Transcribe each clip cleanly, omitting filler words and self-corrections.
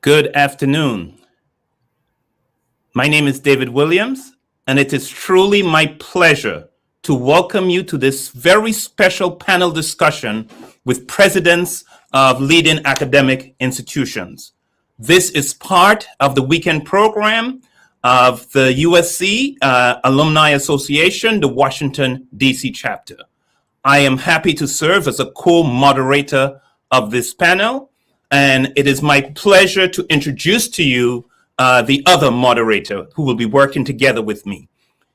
Good afternoon. My name is David Williams, and it is truly my pleasure to welcome you to this very special panel discussion with presidents of leading academic institutions. This is part of the weekend program of the USC Alumni Association, the Washington, D.C. chapter. I am happy to serve as a co-moderator of this panel, and it is my pleasure to introduce to you the other moderator who will be working together with me.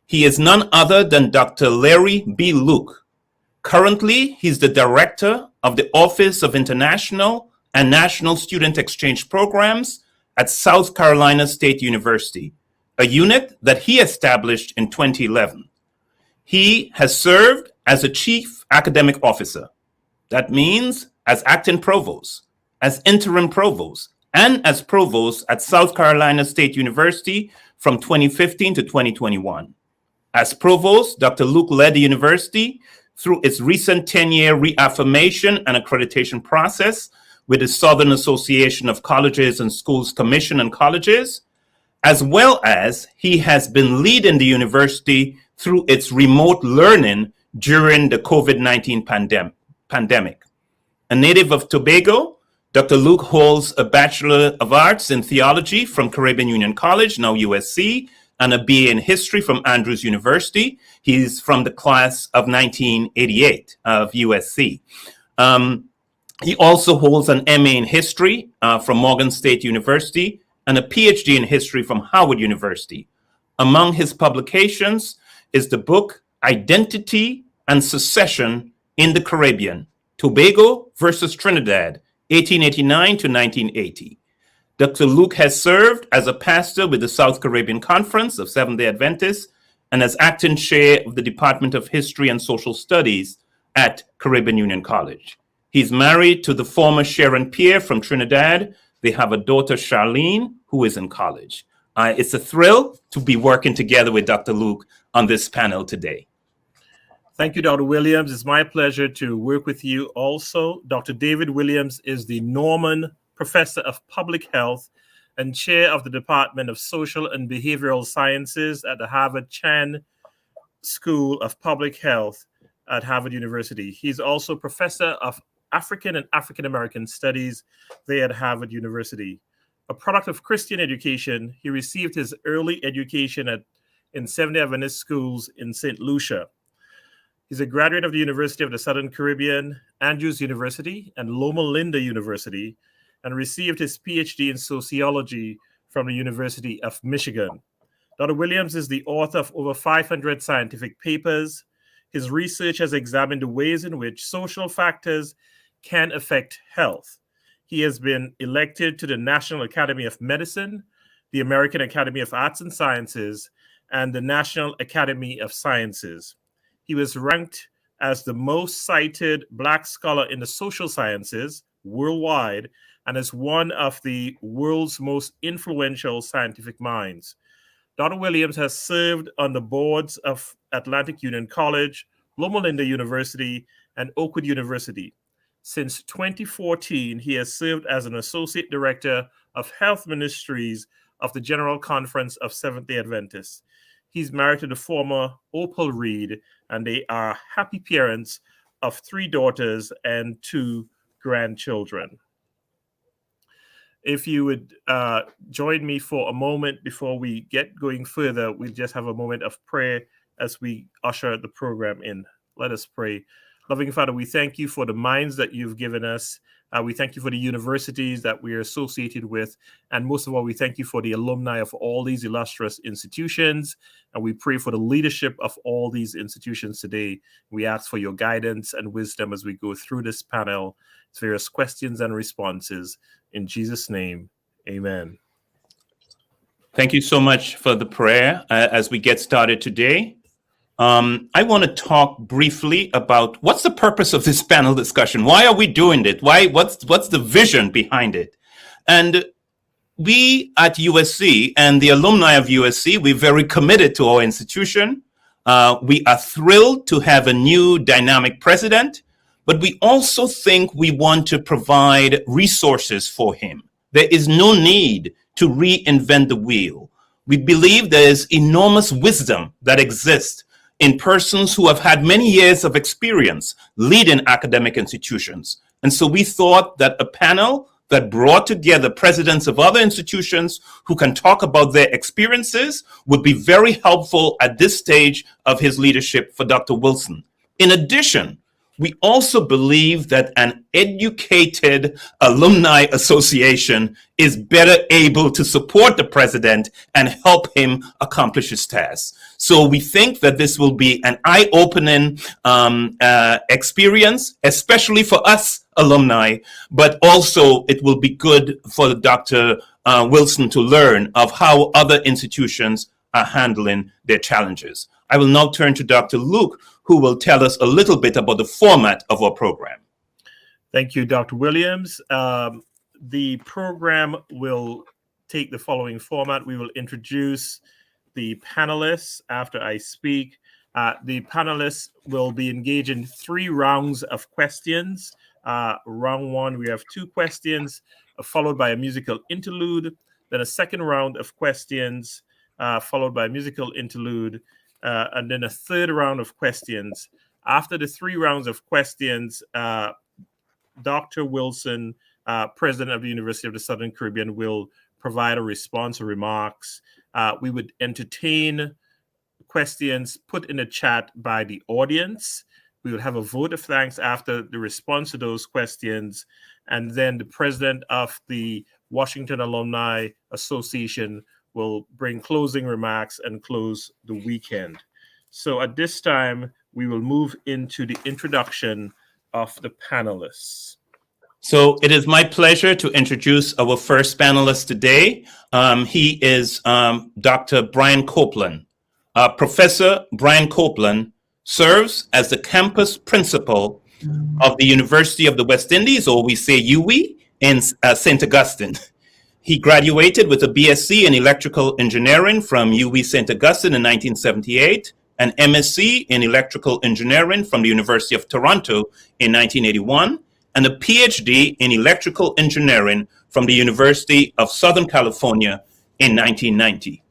He is none other than Dr. Larry B. Luke. Currently, he's the director of the Office of International and National Student Exchange Programs at South Carolina State University, a unit that he established in 2011. He has served as a chief academic officer. That means as acting provost, as interim provost, and as provost at South Carolina State University from 2015 to 2021. As provost, Dr. Luke led the university through its recent 10-year reaffirmation and accreditation process with the Southern Association of Colleges and Schools Commission on Colleges, as well as he has been leading the university through its remote learning during the COVID-19 pandemic. A native of Tobago, Dr. Luke holds a Bachelor of Arts in Theology from Caribbean Union College, now USC, and a BA in History from Andrews University. He's from the class of 1988 of USC. He also holds an MA in History from Morgan State University and a PhD in History from Howard University. Among his publications is the book Identity and Secession in the Caribbean, Tobago versus Trinidad, 1889 to 1980. Dr. Luke has served as a pastor with the South Caribbean Conference of Seventh-day Adventists and as acting chair of the Department of History and Social Studies at Caribbean Union College. He's married to the former Sharon Pierre from Trinidad. They have a daughter, Charlene, who is in college. It's a thrill to be working together with Dr. Luke on this panel today. Thank you, Dr. Williams. It's my pleasure to work with you also. Dr. David Williams is the Norman Professor of Public Health and Chair of the Department of Social and Behavioral Sciences at the Harvard Chan School of Public Health at Harvard University. He's also Professor of African and African American Studies there at Harvard University. A product of Christian education, he received his early education in Seventh-day Adventist schools in St. Lucia. He's a graduate of the University of the Southern Caribbean, Andrews University, and Loma Linda University, and received his PhD in sociology from the University of Michigan. Dr. Williams is the author of over 500 scientific papers. His research has examined the ways in which social factors can affect health. He has been elected to the National Academy of Medicine, the American Academy of Arts and Sciences, and the National Academy of Sciences. He was ranked as the most cited Black scholar in the social sciences worldwide and as one of the world's most influential scientific minds. Dr. Williams has served on the boards of Atlantic Union College, Loma Linda University, and Oakwood University. Since 2014, he has served as an Associate Director of Health Ministries of the General Conference of Seventh-day Adventists. He's married to the former Opal Reed, and they are happy parents of 3 daughters and 2 grandchildren. If you would join me for a moment before we get going further, we'll just have a moment of prayer as we usher the program in. Let us pray. Loving Father, we thank you for the minds that you've given us. We thank you for the universities that we are associated with. And most of all, we thank you for the alumni of all these illustrious institutions. And we pray for the leadership of all these institutions today. We ask for your guidance and wisdom as we go through this panel, various questions and responses. In Jesus' name, amen. Thank you so much for the prayer as we get started today. I want to talk briefly about what's the purpose of this panel discussion. Why are we doing it? What's the vision behind it? And we at USC and the alumni of USC, we're very committed to our institution. We are thrilled to have a new dynamic president, but we also think we want to provide resources for him, There is no need to reinvent the wheel. We believe there is enormous wisdom that exists in persons who have had many years of experience leading academic institutions. And so we thought that a panel that brought together presidents of other institutions who can talk about their experiences would be very helpful at this stage of his leadership for Dr. Wilson. In addition, we also believe that an educated alumni association is better able to support the president and help him accomplish his tasks. So we think that this will be an eye-opening experience, especially for us alumni, but also it will be good for Dr. Wilson to learn of how other institutions are handling their challenges. I will now turn to Dr. Luke, who will tell us a little bit about the format of our program. Thank you, Dr. Williams. The program will take the following format. We will introduce the panelists after I speak. The panelists will be engaged in 3 rounds of questions. Round 1, we have 2 questions, followed by a musical interlude, then a second round of questions, followed by a musical interlude, and then a third round of questions. After the 3 rounds of questions, Dr. Wilson, President of the University of the Southern Caribbean, will provide a response or remarks. We would entertain questions put in the chat by the audience. We will have a vote of thanks after the response to those questions. And then the president of the Washington Alumni Association will bring closing remarks and close the weekend. So at this time, we will move into the introduction of the panelists. So it is my pleasure to introduce our first panelist today. He is Dr. Brian Copeland. Professor Brian Copeland serves as the campus principal of the University of the West Indies, or we say UWI, in St. Augustine. He graduated with a BSc in Electrical Engineering from UWI St. Augustine in 1978, an MSc in Electrical Engineering from the University of Toronto in 1981, and a PhD in Electrical Engineering from the University of Southern California in 1990.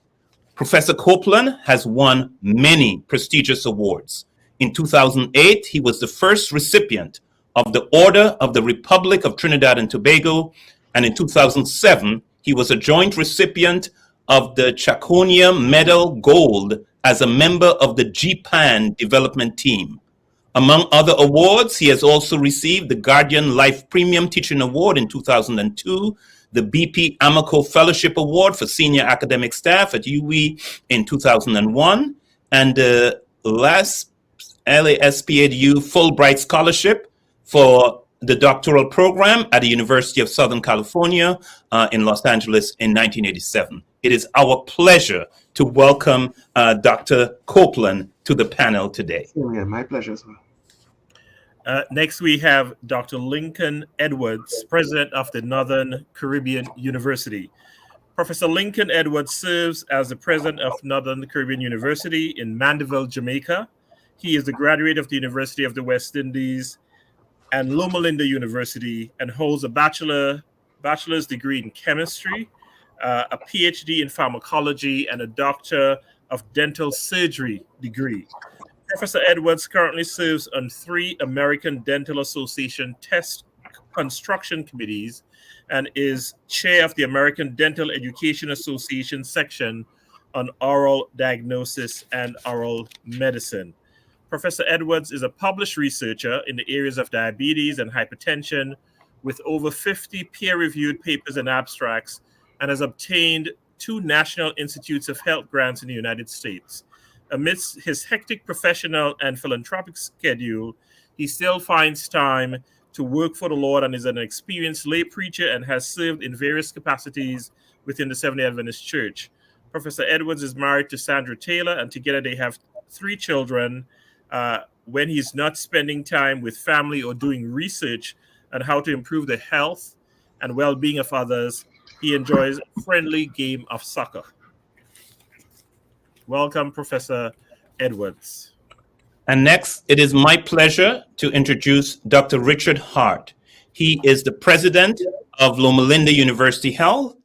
Professor Copeland has won many prestigious awards. In 2008, he was the first recipient of the Order of the Republic of Trinidad and Tobago, and in 2007, he was a joint recipient of the Chaconia Medal Gold as a member of the GPAN development team. Among other awards, he has also received the Guardian Life Premium Teaching Award in 2002, the BP Amico Fellowship Award for Senior Academic Staff at UWI in 2001, and the LASPADU Fulbright Scholarship for the doctoral program at the University of Southern California in Los Angeles in 1987. It is our pleasure to welcome Dr. Copeland to the panel today. Yeah, my pleasure, sir. Next, we have Dr. Lincoln Edwards, President of the Northern Caribbean University. Professor Lincoln Edwards serves as the President of Northern Caribbean University in Mandeville, Jamaica. He is a graduate of the University of the West Indies and Loma Linda University, and holds a bachelor's degree in chemistry, a PhD in pharmacology, and a Doctor of Dental Surgery degree. Professor Edwards currently serves on 3 American Dental Association test construction committees and is chair of the American Dental Education Association section on oral diagnosis and oral medicine. Professor Edwards is a published researcher in the areas of diabetes and hypertension with over 50 peer-reviewed papers and abstracts, and has obtained 2 National Institutes of Health grants in the United States. Amidst his hectic professional and philanthropic schedule, he still finds time to work for the Lord and is an experienced lay preacher and has served in various capacities within the Seventh-day Adventist Church. Professor Edwards is married to Sandra Taylor, and together they have 3 children. When he's not spending time with family or doing research on how to improve the health and well-being of others, he enjoys a friendly game of soccer. Welcome, Professor Edwards. And next, it is my pleasure to introduce Dr. Richard Hart. He is the president of Loma Linda University Health,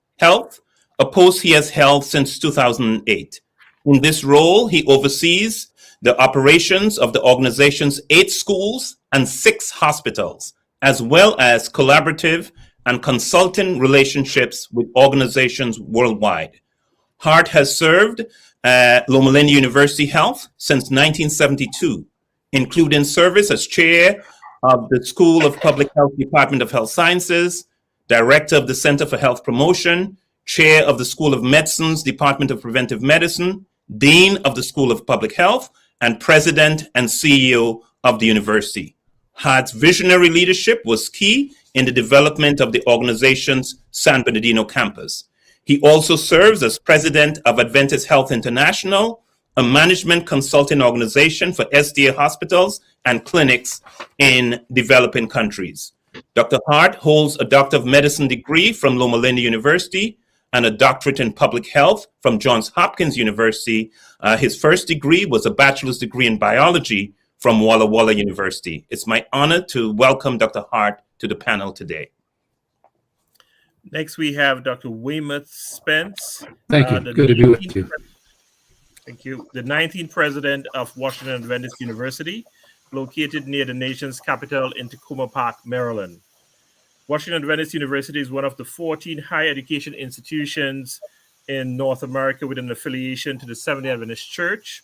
a post he has held since 2008. In this role, he oversees the operations of the organization's 8 schools and 6 hospitals, as well as collaborative and consulting relationships with organizations worldwide. Hart has served at Loma Linda University Health since 1972, including service as chair of the School of Public Health Department of Health Sciences, director of the Center for Health Promotion, chair of the School of Medicine's Department of Preventive Medicine, dean of the School of Public Health, and president and CEO of the university. Hart's visionary leadership was key in the development of the organization's San Bernardino campus. He also serves as president of Adventist Health International, a management consulting organization for SDA hospitals and clinics in developing countries. Dr. Hart holds a Doctor of Medicine degree from Loma Linda University and a doctorate in public health from Johns Hopkins University. His first degree was a bachelor's degree in biology from Walla Walla University. It's my honor to welcome Dr. Hart to the panel today. Next, we have Dr. Weymouth Spence. Thank you. Good to be with you. Thank you. The 19th president of Washington Adventist University, located near the nation's capital in Tacoma Park, Maryland. Washington Adventist University is one of the 14 higher education institutions in North America with an affiliation to the Seventh-day Adventist Church.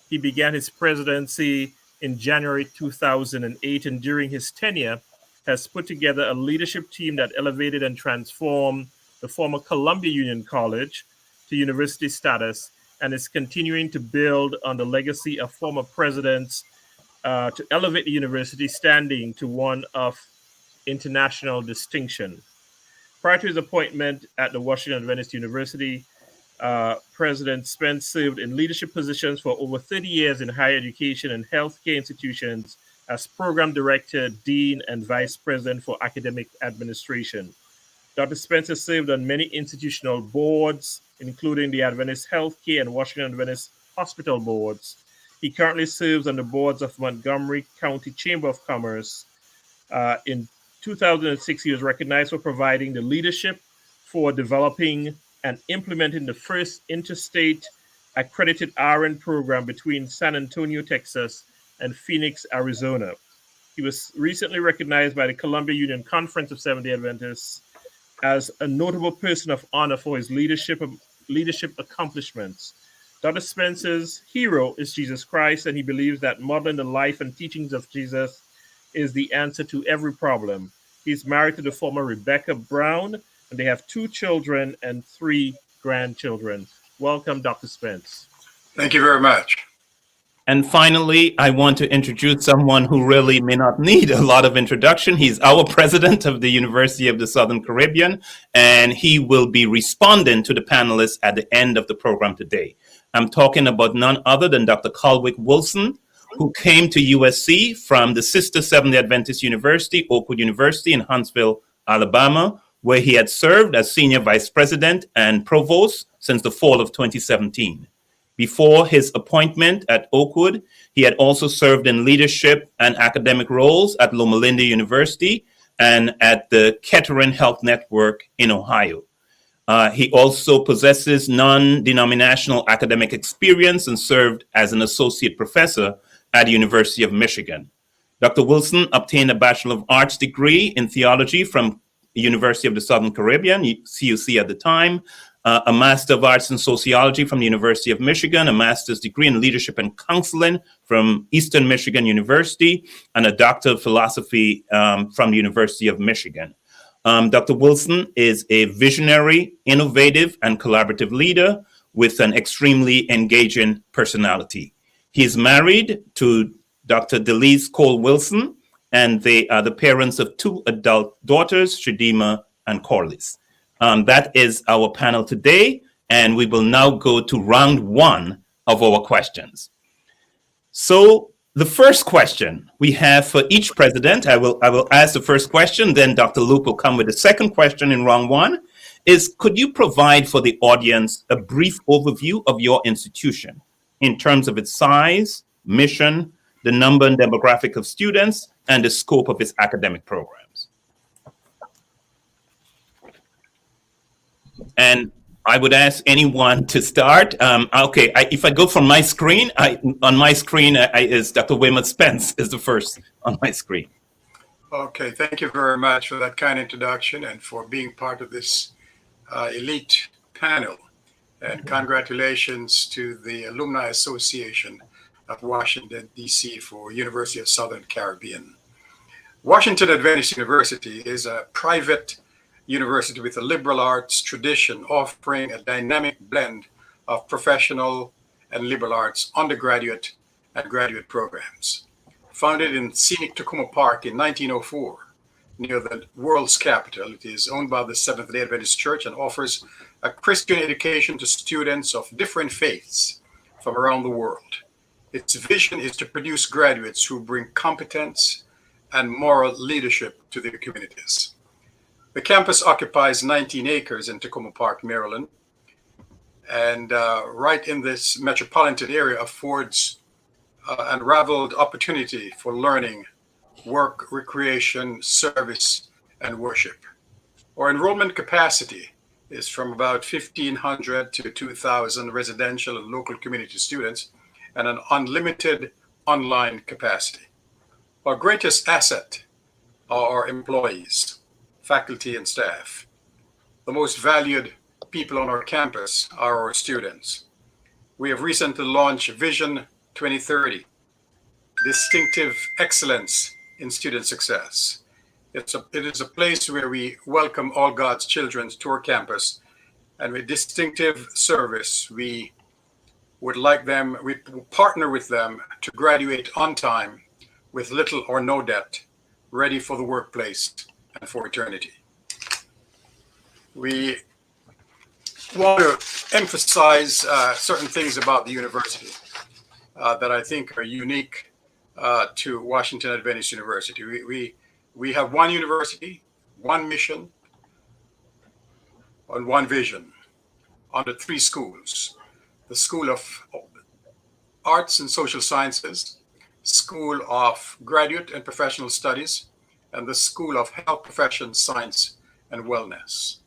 He began his presidency in January 2008, and during his tenure has put together a leadership team that elevated and transformed the former Columbia Union College to university status, and is continuing to build on the legacy of former presidents to elevate the university standing to one of international distinction. Prior to his appointment at the Washington Adventist University, President Spence served in leadership positions for over 30 years in higher education and healthcare institutions as program director, dean, and vice president for academic administration. Dr. Spence has served on many institutional boards, including the Adventist Healthcare and Washington Adventist Hospital boards. He currently serves on the boards of Montgomery County Chamber of Commerce. In 2006, he was recognized for providing the leadership for developing and implementing the first interstate accredited RN program between San Antonio, Texas, and Phoenix, Arizona. He was recently recognized by the Columbia Union Conference of Seventh-day Adventists as a notable person of honor for his leadership accomplishments. Dr. Spence's hero is Jesus Christ, and he believes that modeling the life and teachings of Jesus is the answer to every problem. He's married to the former Rebecca Brown, and they have 2 children and 3 grandchildren. Welcome, Dr. Spence. Thank you very much. And finally, I want to introduce someone who really may not need a lot of introduction. He's our president of the University of the Southern Caribbean, and he will be responding to the panelists at the end of the program today. I'm talking about none other than Dr. Colwick Wilson, who came to USC from the sister Seventh-day Adventist University, Oakwood University in Huntsville, Alabama, where he had served as senior vice president and provost since the fall of 2017. Before his appointment at Oakwood, he had also served in leadership and academic roles at Loma Linda University and at the Kettering Health Network in Ohio. He also possesses non-denominational academic experience and served as an associate professor at the University of Michigan. Dr. Wilson obtained a Bachelor of Arts degree in theology from the University of the Southern Caribbean, CUC at the time, a Master of Arts in Sociology from the University of Michigan, a Master's degree in Leadership and Counseling from Eastern Michigan University, and a Doctor of Philosophy from the University of Michigan. Dr. Wilson is a visionary, innovative, and collaborative leader with an extremely engaging personality. He is married to Dr. Delise Cole Wilson, and they are the parents of 2 adult daughters, Shadima and Corliss. That is our panel today, and we will now go to round 1 of our questions. So the first question we have for each president, I will ask the first question, then Dr. Luke will come with the second question in round 1, is could you provide for the audience a brief overview of your institution in terms of its size, mission, the number and demographic of students, and the scope of its academic programs? And I would ask anyone to start. Okay, if I go from my screen, on my screen is Dr. Williams Spence is the first on my screen. Okay, thank you very much for that kind introduction and for being part of this elite panel. And congratulations to the Alumni Association of Washington, D.C. for University of Southern Caribbean. Washington Adventist University is a private university with a liberal arts tradition offering a dynamic blend of professional and liberal arts undergraduate and graduate programs. Founded in scenic Tacoma Park in 1904, near the world's capital, it is owned by the Seventh-day Adventist Church and offers a Christian education to students of different faiths from around the world. Its vision is to produce graduates who bring competence and moral leadership to their communities. The campus occupies 19 acres in Tacoma Park, Maryland, and right in this metropolitan area affords unraveled opportunity for learning, work, recreation, service, and worship. Our enrollment capacity is from about 1,500 to 2,000 residential and local community students and an unlimited online capacity. Our greatest asset are our employees, faculty, and staff. The most valued people on our campus are our students. We have recently launched Vision 2030, Distinctive Excellence in Student Success. It is a place where we welcome all God's children to our campus, and with distinctive service, we partner with them to graduate on time with little or no debt, ready for the workplace and for eternity. We want to emphasize certain things about the university that I think are unique to Washington Adventist University. We have one university, one mission, and one vision under three schools. The School of Arts and Social Sciences, School of Graduate and Professional Studies, and the School of Health Professions, Science, and Wellness.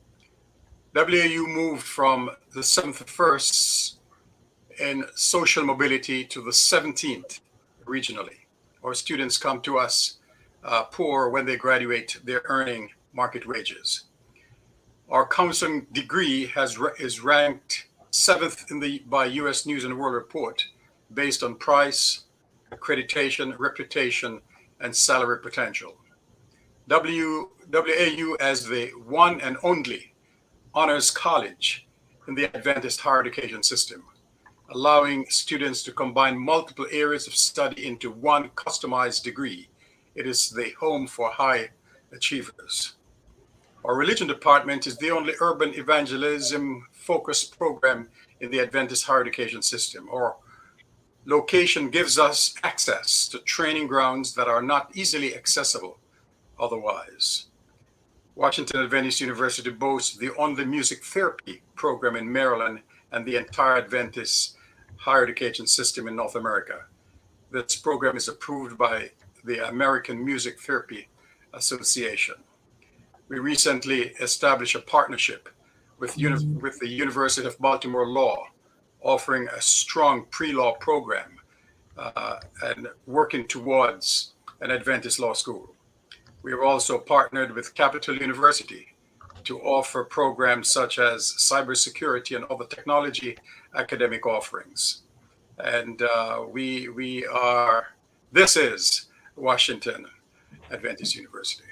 WAU moved from the 71st in social mobility to the 17th regionally. Our students come to us poor when they graduate, they're earning market wages. Our counseling degree is ranked 7th by US News and World Report based on price, accreditation, reputation, and salary potential. WAU as the one and only honors college in the Adventist higher education system, allowing students to combine multiple areas of study into one customized degree. It is the home for high achievers. Our religion department is the only urban evangelism focused program in the Adventist higher education system. Our location gives us access to training grounds that are not easily accessible otherwise. Washington Adventist University boasts the only music therapy program in Maryland and the entire Adventist higher education system in North America. This program is approved by the American Music Therapy Association. We recently established a partnership with the University of Baltimore Law, offering a strong pre-law program and working towards an Adventist law school. We have also partnered with Capital University to offer programs such as cybersecurity and other technology academic offerings. And this is Washington Adventist University.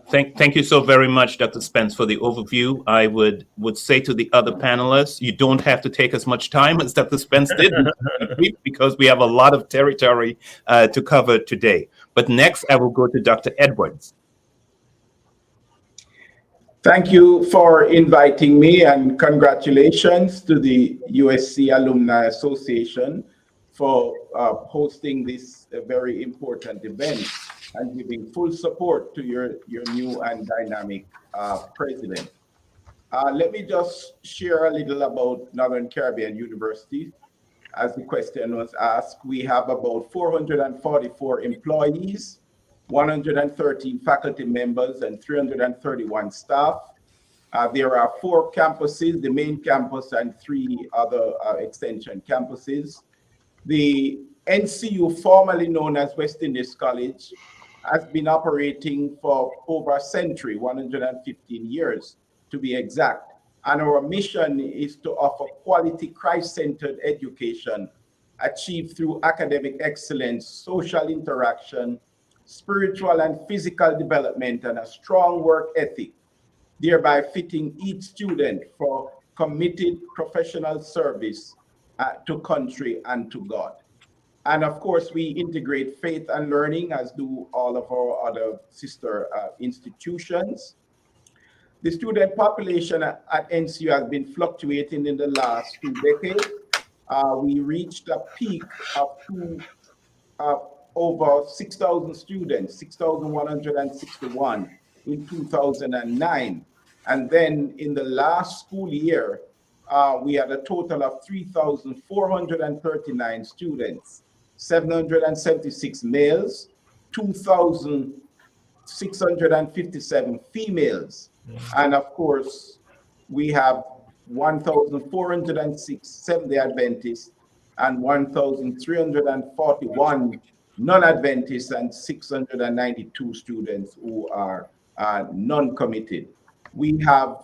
Thank you so very much, Dr. Spence, for the overview. I would say to the other panelists, you don't have to take as much time as Dr. Spence did because we have a lot of territory to cover today. But next, I will go to Dr. Edwards. Thank you for inviting me, and congratulations to the USC Alumni Association for hosting this very important event and giving full support to your new and dynamic president. Let me just share a little about Northern Caribbean University. As the question was asked, we have about 444 employees, 113 faculty members, and 331 staff. There are 4 campuses, the main campus and 3 other extension campuses. The NCU, formerly known as West Indies College, has been operating for over a century, 115 years to be exact. And our mission is to offer quality Christ-centered education achieved through academic excellence, social interaction, spiritual and physical development, and a strong work ethic, thereby fitting each student for committed professional service to country and to God. And of course, we integrate faith and learning, as do all of our other sister institutions. The student population at NCU has been fluctuating in the last 2 decades. We reached a peak of over 6,000 students, 6,161 in 2009. And then in the last school year, we had a total of 3,439 students, 776 males, 2,657 females. And of course, we have 1,406 Seventh-day Adventists and 1,341 non-Adventists and 692 students who are non-committed. We have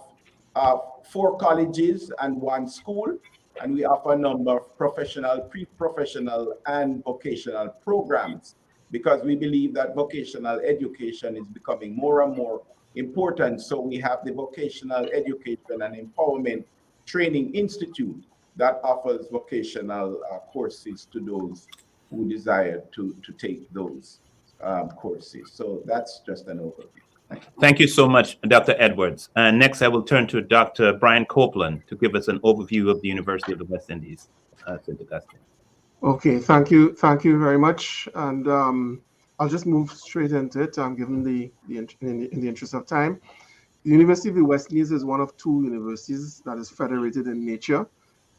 4 colleges and 1 school, and we offer a number of professional, pre-professional, and vocational programs, because we believe that vocational education is becoming more and more important. So we have the Vocational Education and Empowerment Training Institute that offers vocational courses to those who desire to take those courses. So that's just an overview. Thank you so much, Dr. Edwards. And next, I will turn to Dr. Brian Copeland to give us an overview of the University of the West Indies, St. Augustine. Okay, thank you very much. And I'll just move straight into it, given in the interest of time. The University of the West Indies is one of 2 universities that is federated in nature,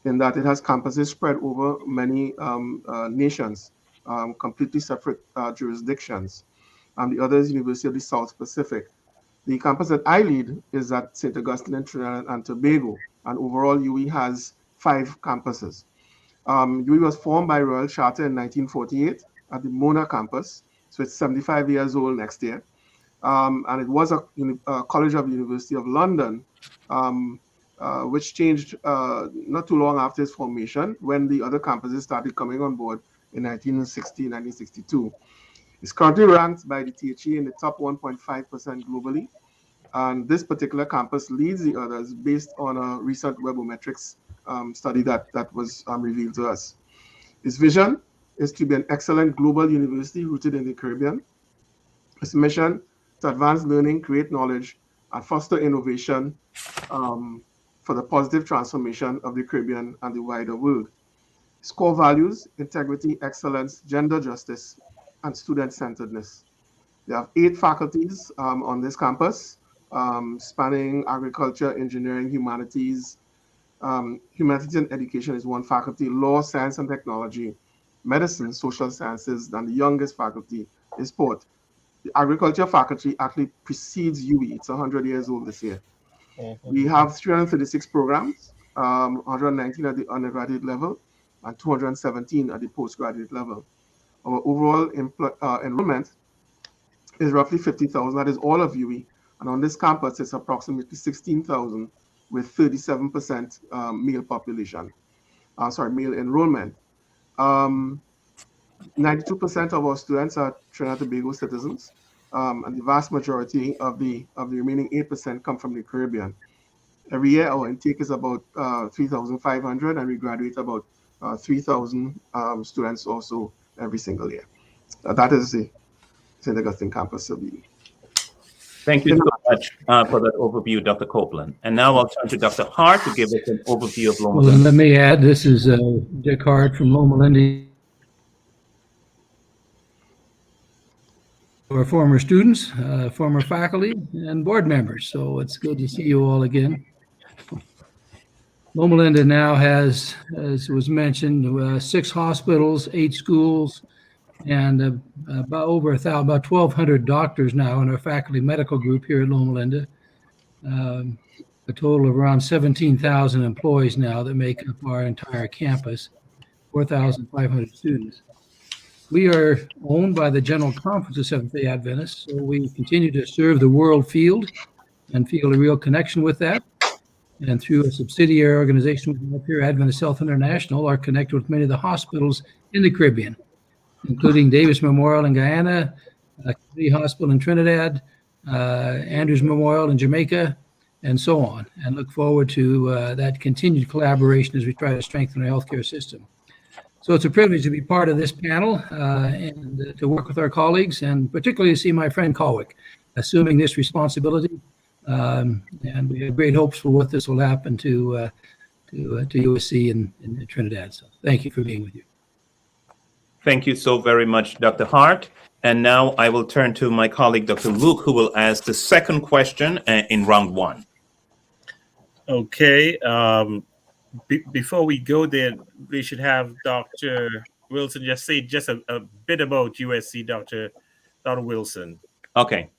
in that it has campuses spread over many nations, completely separate jurisdictions. And the other is University of the South Pacific. The campus that I lead is at St. Augustine in Trinidad and Tobago, and overall UE has 5 campuses. UE was formed by Royal Charter in 1948 at the Mona campus, so it's 75 years old next year. And it was a college of the University of London, which changed not too long after its formation, when the other campuses started coming on board in 1960, 1962. It's currently ranked by the THE in the top 1.5% globally. And this particular campus leads the others based on a recent Webometrics study that was revealed to us. Its vision is to be an excellent global university rooted in the Caribbean. Its mission to advance learning, create knowledge, and foster innovation for the positive transformation of the Caribbean and the wider world. Its core values: integrity, excellence, gender justice, and student-centeredness. They have 8 faculties on this campus, spanning agriculture, engineering, humanities. Humanities and education is 1 faculty, law, science and technology, medicine, social sciences, and the youngest faculty is sport. The agriculture faculty actually precedes UE. It's 100 years old this year. We have 336 programs, 119 at the undergraduate level, and 217 at the postgraduate level. Our overall enrollment is roughly 50,000. That is all of UE. And on this campus, it's approximately 16,000 with 37% male population. Male enrollment. 92% of our students are Trinidad and Tobago citizens, and the vast majority of the remaining 8% come from the Caribbean. Every year, our intake is about 3,500, and we graduate about 3,000 students also every single year. That is the St. Augustine campus of UE. Thank you so much for that overview, Dr. Copeland. And now I'll turn to Dr. Hart to give us an overview of Loma Well, Linda. let me add, this is Dick Hart from Loma Linda. Our former students, former faculty, and board members. So it's good to see you all again. Loma Linda now has, as was mentioned, 6 hospitals, 8 schools, and about 1,200 doctors now in our faculty medical group here at Loma Linda. a total of around 17,000 employees now that make up our entire campus, 4,500 students. We are owned by the General Conference of Seventh-day Adventists, so we continue to serve the world field and feel a real connection with that. And through a subsidiary organization we have here, Adventist Health International, are connected with many of the hospitals in the Caribbean, including Davis Memorial in Guyana, Community Hospital in Trinidad, Andrews Memorial in Jamaica, and so on. And look forward to that continued collaboration as we try to strengthen our healthcare system. So it's a privilege to be part of this panel and to work with our colleagues, and particularly to see my friend Colwick assuming this responsibility. And we have great hopes for what this will happen to USC in Trinidad. So thank you for being with you. Thank you so very much, Dr. Hart. And now I will turn to my colleague, Dr. Luke, who will ask the second question in round one. Okay. Before we go there, we should have Dr. Wilson just say a bit about USC, Dr. Wilson. Okay.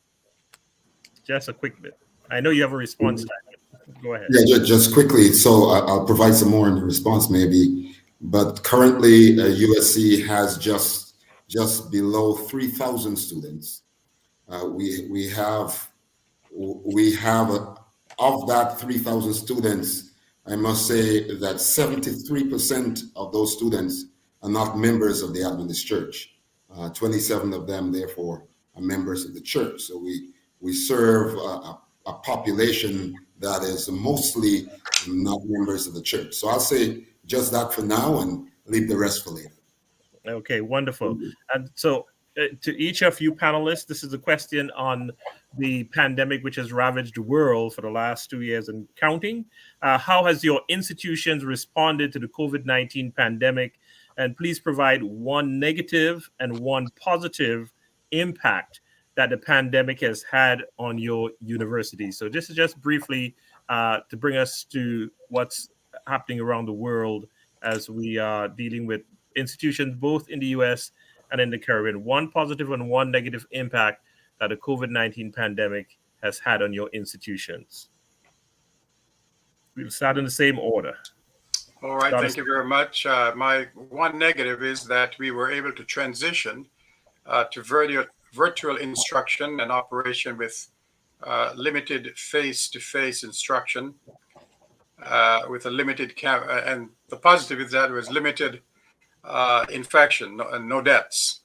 Just a quick bit. I know you have a response time. Go ahead. Yeah, just quickly. So I'll provide some more in the response maybe. But currently, USC has just below 3,000 students. We have of that 3,000 students, I must say that 73% of those students are not members of the Adventist Church. 27 of them, therefore, are members of the church. So we serve a population that is mostly not members of the church. So I'll say just that for now and leave the rest for later. Okay, wonderful. And so to each of you panelists, this is a question on the pandemic which has ravaged the world for the last 2 years and counting. How has your institutions responded to the COVID-19 pandemic? And please provide one negative and one positive impact that the pandemic has had on your university. So this is just briefly to bring us to what's happening around the world as we are dealing with institutions both in the US and in the Caribbean. One positive and one negative impact that the COVID-19 pandemic has had on your institutions. We'll start in the same order. All right, thank you very much. My one negative is that we were able to transition to virtual instruction and operation with limited face-to-face instruction with a limited and the positive is that it was limited infection and no deaths.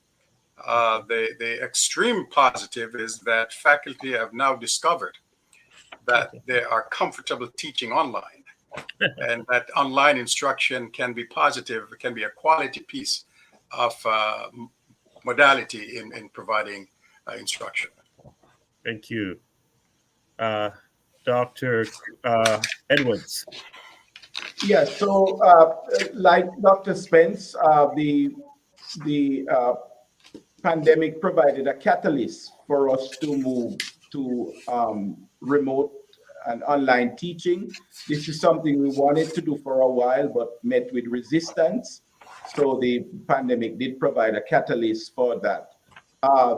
The extreme positive is that faculty have now discovered that they are comfortable teaching online and that online instruction can be positive, can be a quality piece of modality in providing instruction. Thank you. Dr. Edwards. Yeah, so like Dr. Spence, the pandemic provided a catalyst for us to move to remote and online teaching. This is something we wanted to do for a while, but met with resistance. So the pandemic did provide a catalyst for that.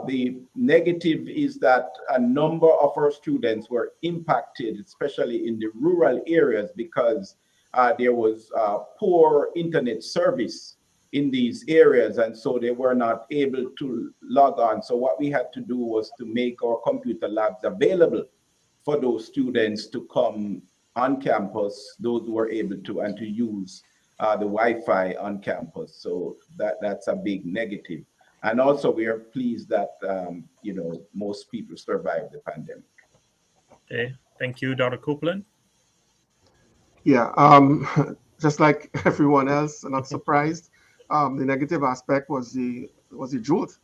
The negative is that a number of our students were impacted, especially in the rural areas, because there was poor internet service in these areas, and so they were not able to log on. So what we had to do was to make our computer labs available for those students to come on campus, those who were able to, and to use the Wi-Fi on campus. So that's a big negative. And also we are pleased that, most people survived the pandemic. Okay, thank you, Dr. Copeland. Yeah, just like everyone else, not surprised. The negative aspect was the growth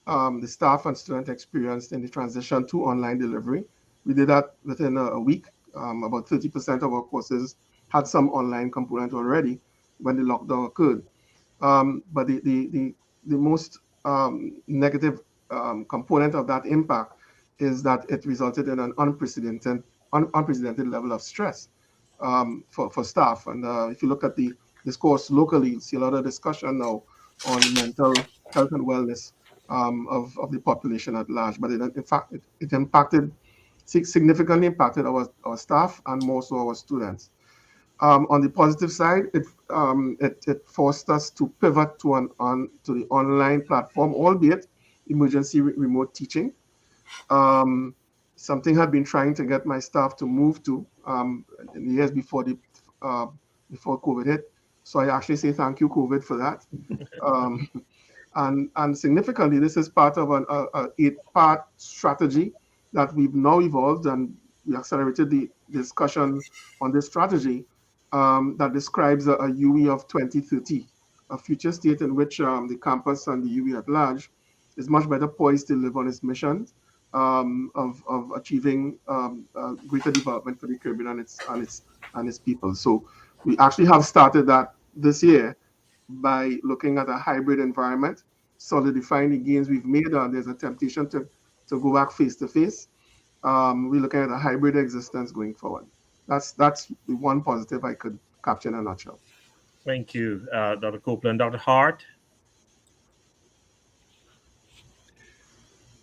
the staff and student experienced in the transition to online delivery. We did that within a week. About 30% of our courses had some online component already when the lockdown occurred. But the most negative component of that impact is that it resulted in an unprecedented level of stress for staff. And if you look at this course locally, you see a lot of discussion now on mental health and wellness of the population at large. But in fact, it impacted significantly impacted our staff and more so our students. On the positive side, it forced us to pivot to the online platform, albeit emergency remote teaching. Something I've been trying to get my staff to move to in the years before COVID hit. So I actually say thank you, COVID, for that. And significantly, this is part of an 8-part strategy that we've now evolved, and we accelerated the discussion on this strategy that describes a UE of 2030, a future state in which the campus and the UE at large is much better poised to live on its mission of achieving greater development for the Caribbean and its people. So we actually have started that this year by looking at a hybrid environment, solidifying the gains we've made. There's a temptation to go back face to face. We're looking at a hybrid existence going forward. That's the one positive I could capture in a nutshell. Thank you, Dr. Copeland. Dr. Hart?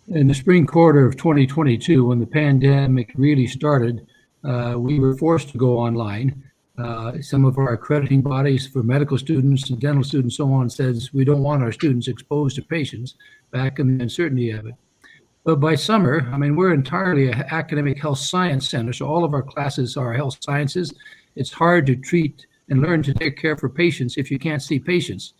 In the spring quarter of 2022, when the pandemic really started, we were forced to go online. Some of our accrediting bodies for medical students and dental students, so on, says we don't want our students exposed to patients back in the uncertainty of it. But by summer, I mean, we're entirely an academic health science center, so all of our classes are health sciences. It's hard to treat and learn to take care for patients if you can't see patients.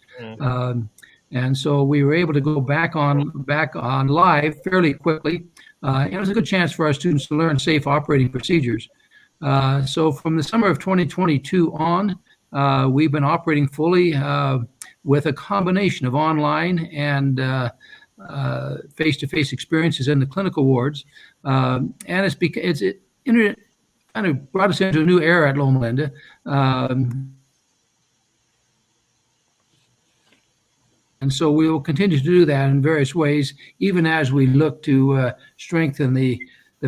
And so we were able to go back on live fairly quickly. It was a good chance for our students to learn safe operating procedures. So from the summer of 2022 on, we've been operating fully with a combination of online and face-to-face experiences in the clinical wards. And it kind of brought us into a new era at Loma Linda. And so we will continue to do that in various ways, even as we look to strengthen the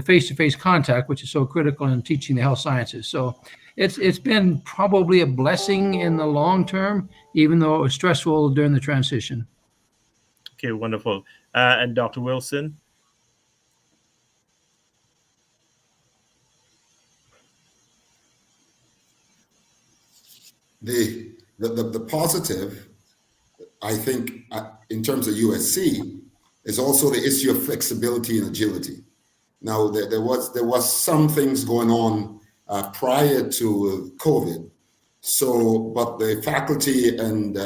face-to-face contact, which is so critical in teaching the health sciences. So it's been probably a blessing in the long term, even though it was stressful during the transition. Okay, wonderful. And Dr. Wilson? The positive, I think, in terms of USC, is also the issue of flexibility and agility. Now, there was some things going on prior to COVID, but the faculty and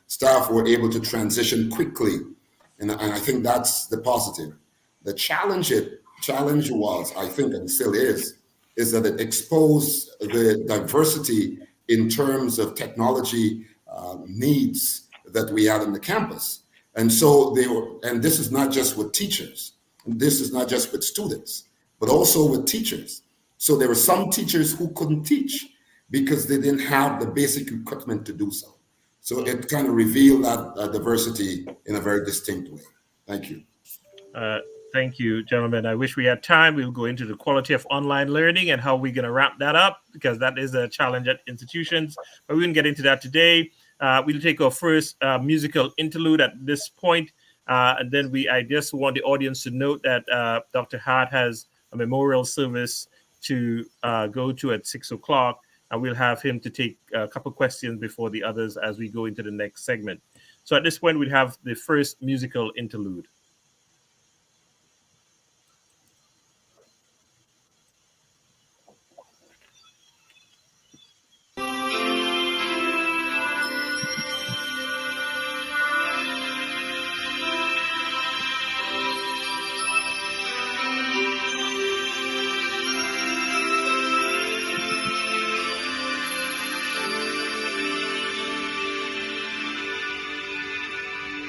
staff were able to transition quickly, and I think that's the positive. The challenge was, I think, and still is that it exposed the diversity in terms of technology needs that we had on the campus. And so this is not just with teachers, this is not just with students, but also with teachers. So there were some teachers who couldn't teach because they didn't have the basic equipment to do so. So it kind of revealed that diversity in a very distinct way. Thank you. Thank you, gentlemen. I wish we had time. We'll go into the quality of online learning and how we're going to wrap that up, because that is a challenge at institutions. But we won't get into that today. We'll take our first musical interlude at this point. And then I just want the audience to note that Dr. Hart has a memorial service to go to at 6 o'clock. And we'll have him to take a couple questions before the others as we go into the next segment. So at this point, we'll have the first musical interlude.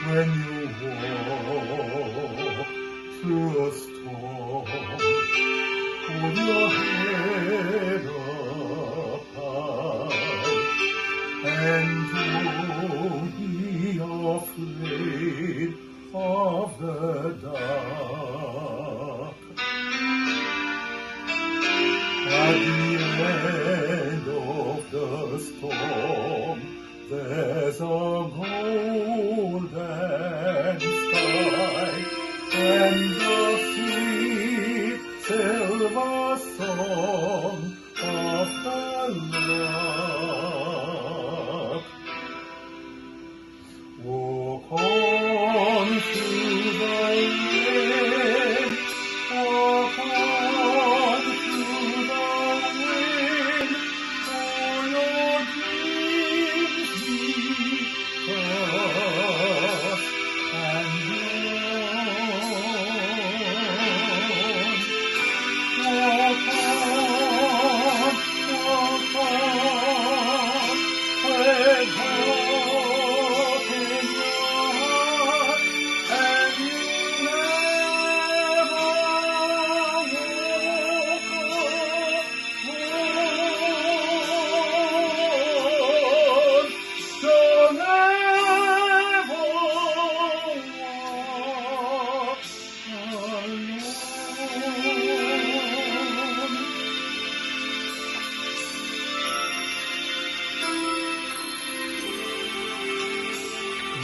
When you walk through a storm, hold your head up high, and don't be afraid of the dark. At the end of the storm, there's a golden sky, and the sweet silver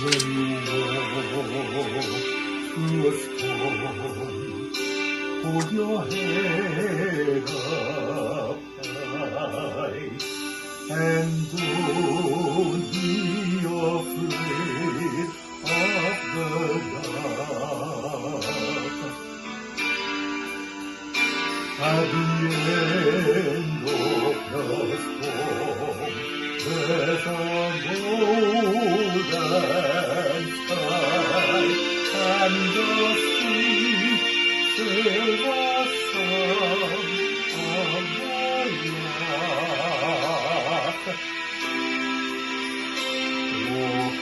when you walk through a storm, hold your head up high and don't be afraid of the dark. At the end of the storm, there's a golden sky and the sweet silver sound of the lark.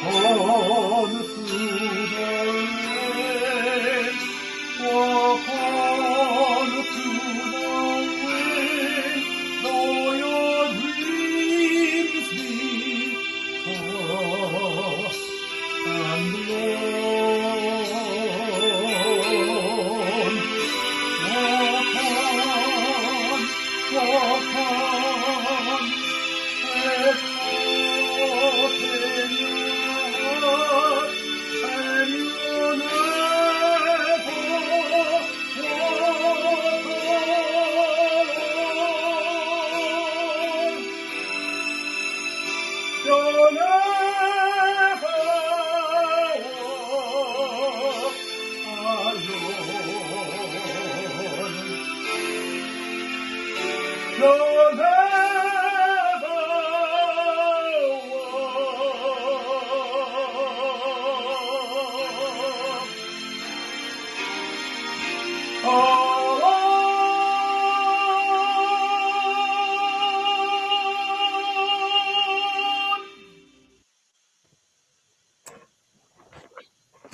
Walk on through the rain, walk on through the wind, though your dreams be tossed and blown. Walk on, with hope in your heart, and you'll never walk alone. You'll never walk alone. You'll never walk alone.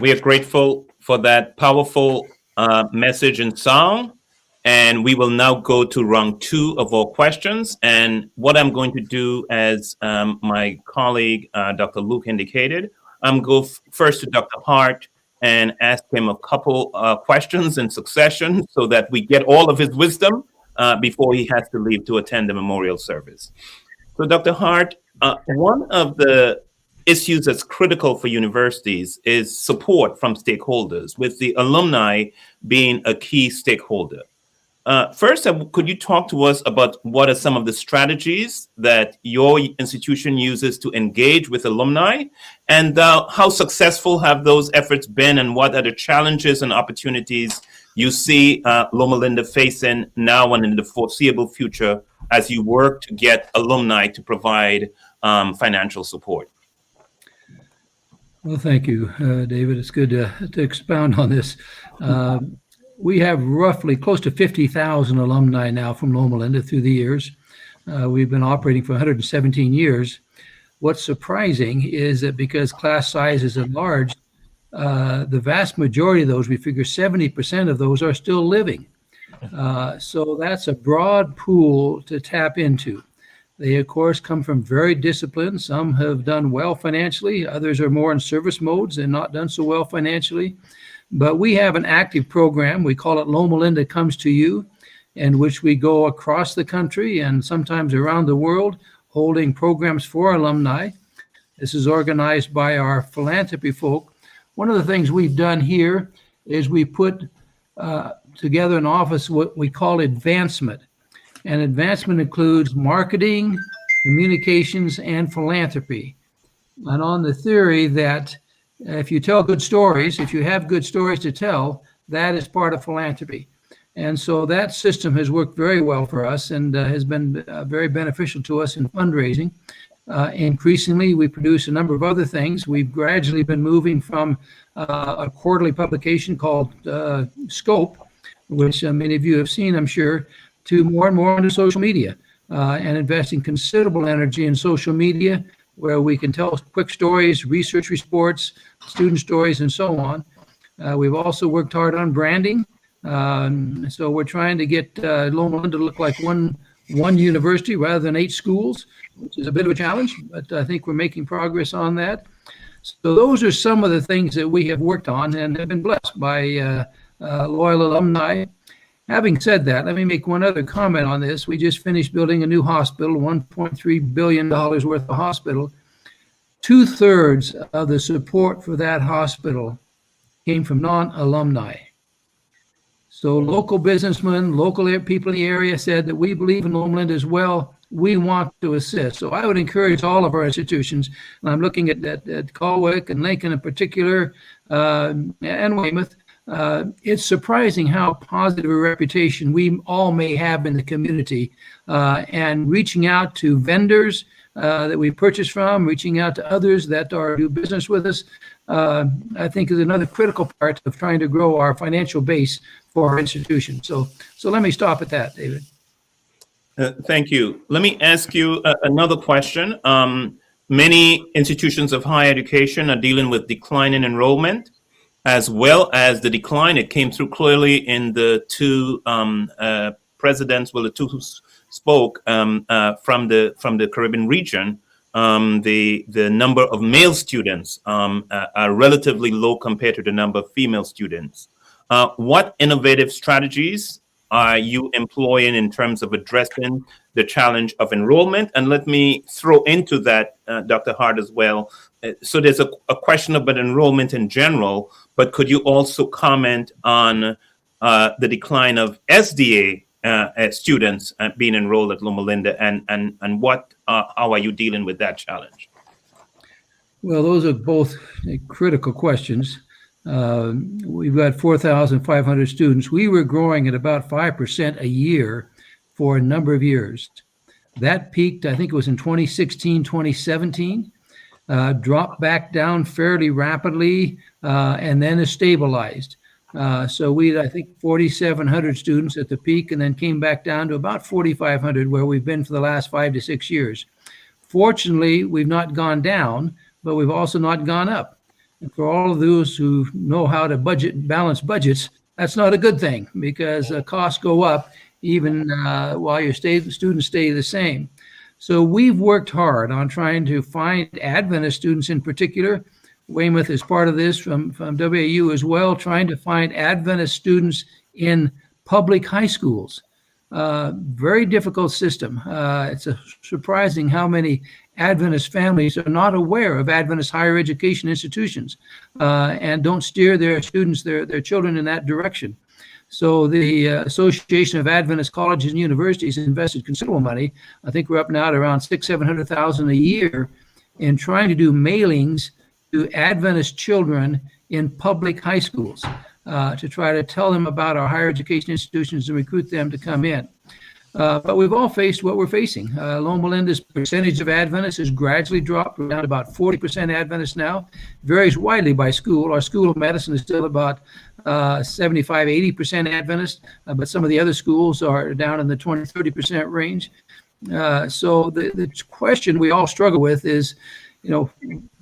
We are grateful for that powerful message and song. And we will now go to round 2 of our questions. And what I'm going to do, as my colleague, Dr. Luke indicated, I'm going to go first to Dr. Hart and ask him a couple questions in succession so that we get all of his wisdom before he has to leave to attend the memorial service. So Dr. Hart, one of the issues that's critical for universities is support from stakeholders, with the alumni being a key stakeholder. First, could you talk to us about what are some of the strategies that your institution uses to engage with alumni, and how successful have those efforts been, and what are the challenges and opportunities you see Loma Linda facing now and in the foreseeable future as you work to get alumni to provide financial support? Well, thank you, David. It's good to expound on this. We have roughly close to 50,000 alumni now from Loma Linda through the years. We've been operating for 117 years. What's surprising is that because class size is enlarged, the vast majority of those, we figure 70% of those are still living. So that's a broad pool to tap into. They, of course, come from very disciplined. Some have done well financially. Others are more in service modes and not done so well financially. But we have an active program. We call it Loma Linda Comes to You, in which we go across the country and sometimes around the world holding programs for alumni. This is organized by our philanthropy folk. One of the things we've done here is we put together an office, what we call advancement. And advancement includes marketing, communications, and philanthropy. And on the theory that if you tell good stories, if you have good stories to tell, that is part of philanthropy. And so that system has worked very well for us and has been very beneficial to us in fundraising. Increasingly, we produce a number of other things. We've gradually been moving from a quarterly publication called Scope, which many of you have seen, I'm sure, to more and more into social media and investing considerable energy in social media, where we can tell quick stories, research reports, student stories, and so on. We've also worked hard on branding. So we're trying to get Loma Linda to look like one university rather than 8 schools, which is a bit of a challenge, but I think we're making progress on that. So those are some of the things that we have worked on and have been blessed by loyal alumni. Having said that, let me make one other comment on this. We just finished building a new hospital, $1.3 billion worth of hospital. 2/3 of the support for that hospital came from non-alumni. So local businessmen, local people in the area said that we believe in Loma Linda as well. We want to assist. So I would encourage all of our institutions, and I'm looking at Colwick and Lincoln in particular, and Weymouth. It's surprising how positive a reputation we all may have in the community, and reaching out to vendors that we purchase from, reaching out to others that do business with us, I think is another critical part of trying to grow our financial base for our institution. So let me stop at that, David. Thank you. Let me ask you another question. Many institutions of higher education are dealing with decline in enrollment, as well as the decline. It came through clearly in the two presidents, well, the two who spoke from the Caribbean region. The number of male students are relatively low compared to the number of female students. What innovative strategies are you employing in terms of addressing the challenge of enrollment? And let me throw into that, Dr. Hart, as well. So there's a question about enrollment in general, but could you also comment on the decline of SDA students being enrolled at Loma Linda, and how are you dealing with that challenge? Well, those are both critical questions. We've got 4,500 students. We were growing at about 5% a year for a number of years. That peaked, I think it was in 2016, 2017, dropped back down fairly rapidly, and then is stabilized. So we had, I think, 4,700 students at the peak, and then came back down to about 4,500, where we've been for the last 5 to 6 years. Fortunately, we've not gone down, but we've also not gone up. And for all of those who know how to budget and balance budgets, that's not a good thing, because costs go up even while your students stay the same. So we've worked hard on trying to find Adventist students in particular. Weymouth is part of this from WAU as well, trying to find Adventist students in public high schools. Very difficult system. It's surprising how many Adventist families are not aware of Adventist higher education institutions and don't steer their students, their children in that direction. So the Association of Adventist Colleges and Universities invested considerable money. I think we're up now at around $600,000-700,000 a year in trying to do mailings to Adventist children in public high schools to try to tell them about our higher education institutions and recruit them to come in. But we've all faced what we're facing. Loma Linda's percentage of Adventists has gradually dropped. We're down to about 40% Adventists now. Varies widely by school. Our School of Medicine is still about 75-80% Adventist, but some of the other schools are down in the 20-30% range. So the question we all struggle with is,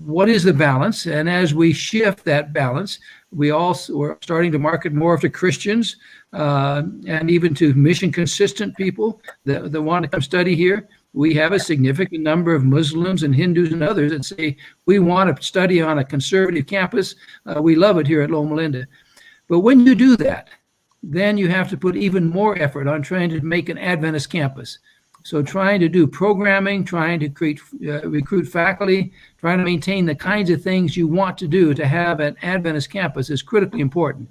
what is the balance? And as we shift that balance, we're starting to market more to Christians and even to mission consistent people that want to come study here. We have a significant number of Muslims and Hindus and others that say, we want to study on a conservative campus. We love it here at Loma Linda. But when you do that, then you have to put even more effort on trying to make an Adventist campus. So trying to do programming, trying to recruit faculty, trying to maintain the kinds of things you want to do to have an Adventist campus is critically important.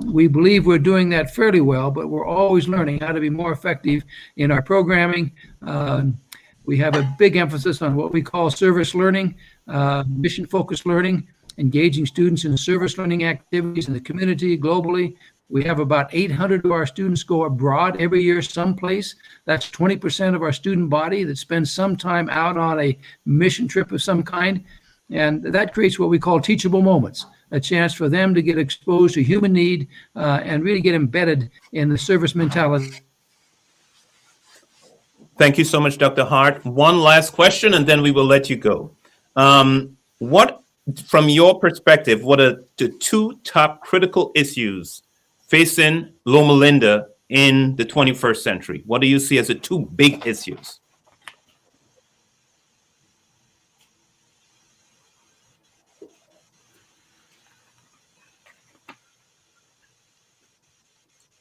We believe we're doing that fairly well, but we're always learning how to be more effective in our programming. We have a big emphasis on what we call service learning, mission-focused learning, engaging students in service learning activities in the community globally. We have about 800 of our students go abroad every year someplace. That's 20% of our student body that spends some time out on a mission trip of some kind. And that creates what we call teachable moments, a chance for them to get exposed to human need and really get embedded in the service mentality. Thank you so much, Dr. Hart. One last question, and then we will let you go. From your perspective, what are the two top critical issues facing Loma Linda in the 21st century? What do you see as the two big issues?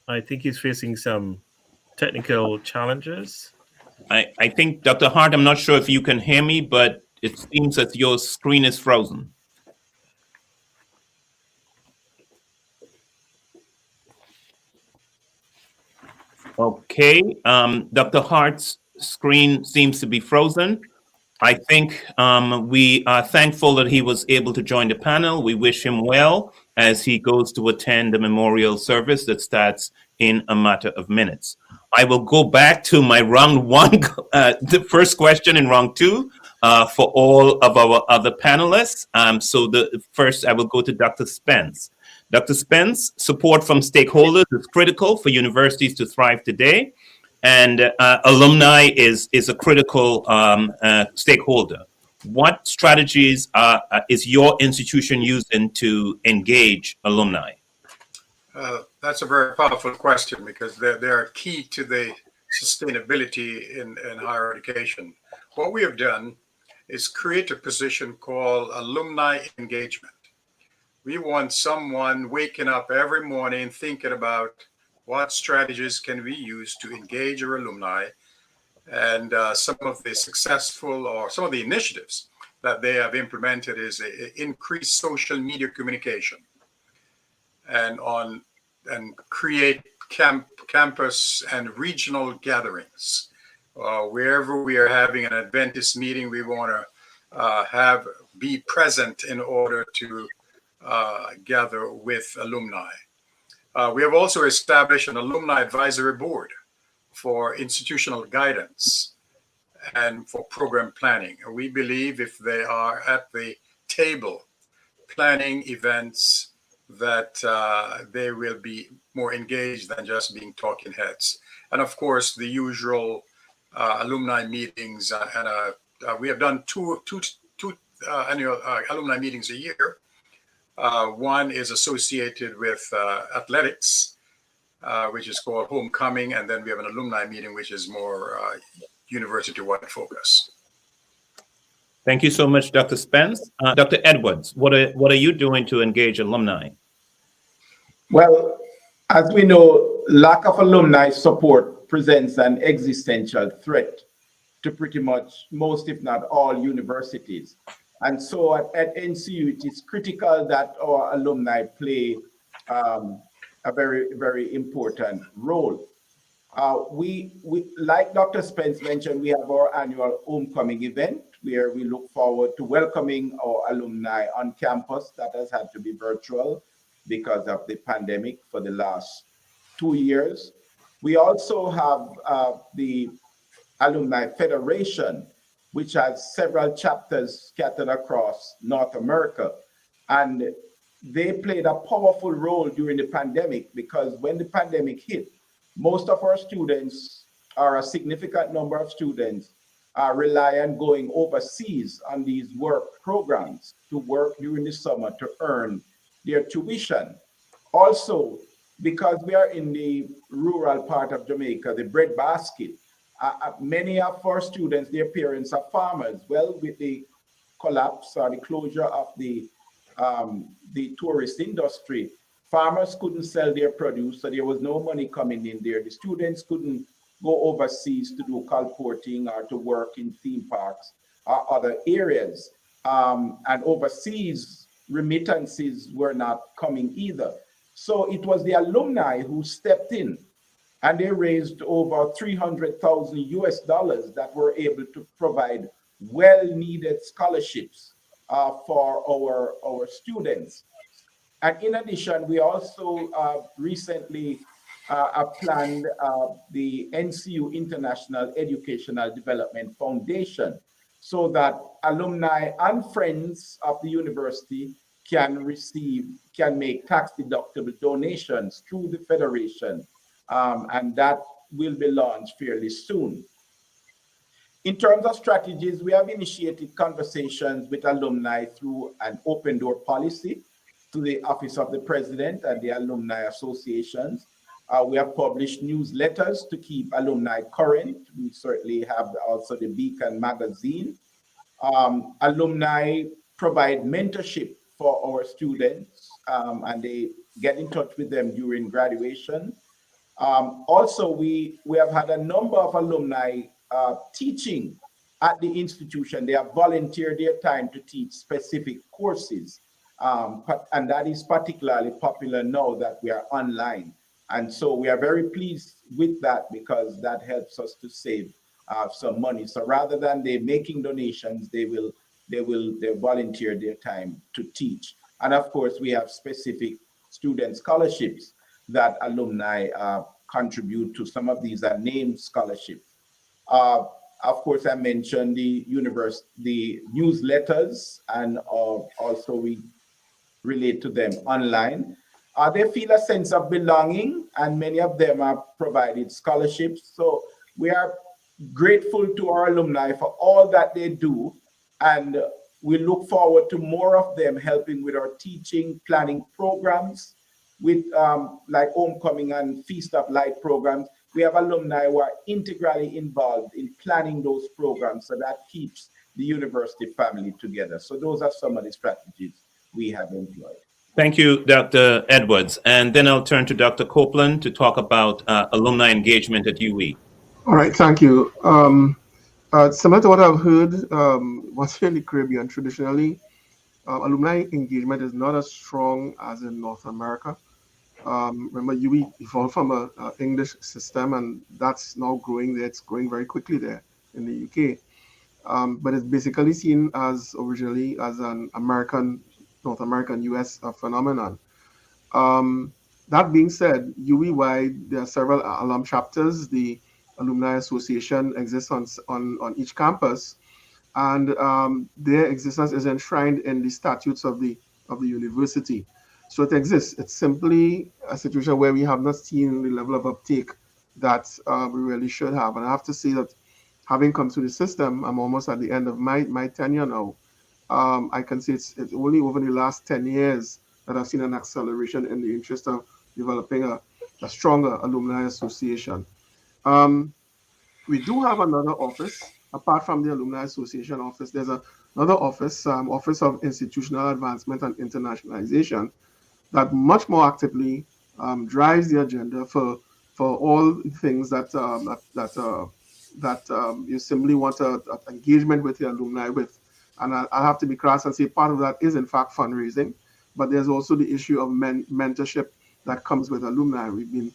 I think he's facing some technical challenges. I think, Dr. Hart, I'm not sure if you can hear me, but It seems that your screen is frozen. Okay, Dr. Hart's screen seems to be frozen. I think we are thankful that he was able to join the panel. We wish him well as he goes to attend the memorial service that starts in a matter of minutes. I will go back to my round one, the first question in round two for all of our other panelists. So the first, I will go to Dr. Spence. Dr. Spence, support from stakeholders is critical for universities to thrive today, and alumni is a critical stakeholder. What strategies is your institution using to engage alumni? That's a very powerful question because they're key to the sustainability in higher education. What we have done is create a position called alumni engagement. We want someone waking up every morning thinking about what strategies can we use to engage our alumni, and some of the successful or some of the initiatives that they have implemented is increased social media communication and create campus and regional gatherings. Wherever we are having an Adventist meeting, we want to be present in order to gather with alumni. We have also established an alumni advisory board for institutional guidance and for program planning. We believe if they are at the table planning events, that they will be more engaged than just being talking heads. And of course, the usual alumni meetings, and we have done two annual alumni meetings a year. One is associated with athletics, which is called Homecoming, and then we have an alumni meeting, which is more university-wide focus. Thank you so much, Dr. Spence. Dr. Edwards, what are you doing to engage alumni? Well, as we know, lack of alumni support presents an existential threat to pretty much most, if not all, universities. And so at NCU, it is critical that our alumni play a very, very important role. We, like Dr. Spence mentioned, we have our annual homecoming event where we look forward to welcoming our alumni on campus. That has had to be virtual because of the pandemic for the last 2 years. We also have the Alumni Federation, which has several chapters scattered across North America. And they played a powerful role during the pandemic because when the pandemic hit, most of our students, or a significant number of students, rely on going overseas on these work programs to work during the summer to earn their tuition. Also, because we are in the rural part of Jamaica, the breadbasket, many of our students, their parents are farmers. Well, with the collapse or the closure of the tourist industry, farmers couldn't sell their produce, so there was no money coming in there. The students couldn't go overseas to do colporting or to work in theme parks or other areas. And overseas remittances were not coming either. So it was the alumni who stepped in, and they raised over $300,000 US that were able to provide well-needed scholarships for our students. And in addition, we also recently planned the NCU International Educational Development Foundation, so that alumni and friends of the university can make tax-deductible donations through the Federation, and that will be launched fairly soon. In terms of strategies, we have initiated conversations with alumni through an open door policy to the Office of the President and the alumni associations. We have published newsletters to keep alumni current. We certainly have also the Beacon magazine. Alumni provide mentorship for our students, and they get in touch with them during graduation. Also, we have had a number of alumni teaching at the institution, they have volunteered their time to teach specific courses. And that is particularly popular now that we are online. And so we are very pleased with that because that helps us to save some money. So rather than they making donations, they volunteer their time to teach. And of course, we have specific student scholarships that alumni contribute to. Some of these are named scholarships. Of course, I mentioned the newsletters, and also we relate to them online. They feel a sense of belonging, and many of them are provided scholarships. So we are grateful to our alumni for all that they do, and we look forward to more of them helping with our teaching, planning programs, with like homecoming and Feast of Light programs. We have alumni who are integrally involved in planning those programs, so that keeps the university family together. So those are some of the strategies we have employed. Thank you, Dr. Edwards. And then I'll turn to Dr. Copeland to talk about alumni engagement at UE. All right, thank you. Similar to what I've heard, what's here in the Caribbean, traditionally, alumni engagement is not as strong as in North America. Remember, UE evolved from an English system, and that's now growing there. It's growing very quickly there in the UK. But it's basically seen as originally as an North American US phenomenon. That being said, UE-wide, there are several alum chapters. The Alumni Association exists on each campus, and their existence is enshrined in the statutes of the university. So it exists. It's simply a situation where we have not seen the level of uptake that we really should have. And I have to say that having come through the system, I'm almost at the end of my tenure now. I can say it's only over the last 10 years that I've seen an acceleration in the interest of developing a stronger alumni association. We do have another office, apart from the Alumni Association office. There's another office, Office of Institutional Advancement and Internationalization, that much more actively drives the agenda for all things that you simply want an engagement with the alumni with. And I have to be crass and say part of that is in fact fundraising, but there's also the issue of mentorship that comes with alumni. We've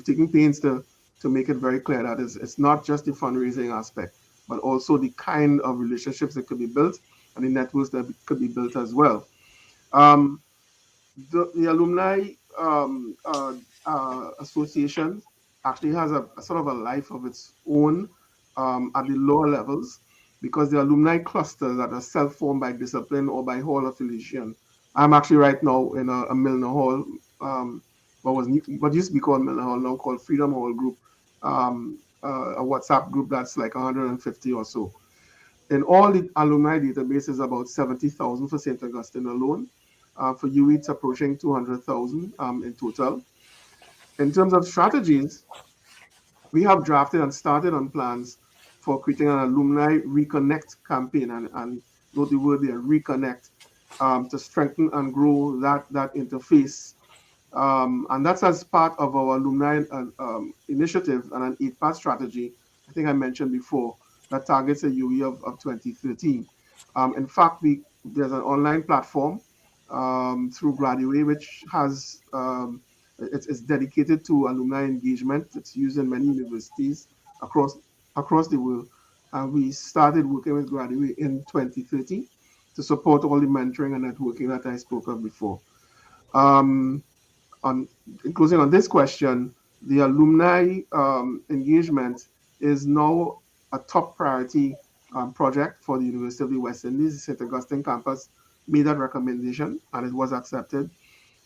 taken pains to make it very clear that it's not just the fundraising aspect, but also the kind of relationships that could be built and the networks that could be built as well. The Alumni Association actually has a sort of a life of its own at the lower levels, because the alumni clusters that are self-formed by discipline or by hall affiliation. I'm actually right now in a Milner Hall, what used to be called Milner Hall, now called Freedom Hall group, a WhatsApp group that's like 150 or so. In all the alumni databases, about 70,000 for St. Augustine alone. For UE, it's approaching 200,000 in total. In terms of strategies, we have drafted and started on plans for creating an alumni reconnect campaign, and note the word there, reconnect, to strengthen and grow that interface. And that's as part of our alumni initiative and an 8-part strategy, I think I mentioned before, that targets a UE of 2030. In fact, there's an online platform through Graduate, which has it's dedicated to alumni engagement. It's used in many universities across the world. And we started working with Graduate in 2030 to support all the mentoring and networking that I spoke of before. In closing on this question, the alumni engagement is now a top priority project for the University of the West Indies. The St. Augustine campus made that recommendation and it was accepted.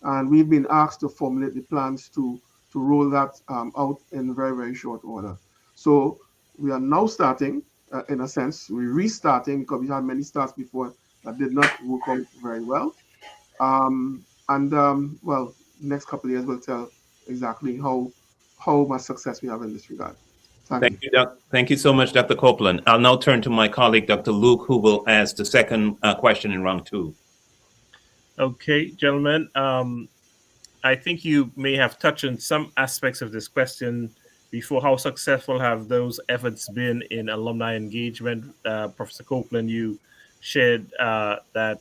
And we've been asked to formulate the plans to roll that out in very, very short order. So we are now starting, in a sense, we're restarting because we had many starts before that did not work out very well. Well, next couple of years will tell exactly how much success we have in this regard. Thank you. Thank you so much, Dr. Copeland. I'll now turn to my colleague, Dr. Luke, who will ask the second question in round 2. Okay, gentlemen. I think you may have touched on some aspects of this question before. How successful have those efforts been in alumni engagement? Professor Copeland, you shared that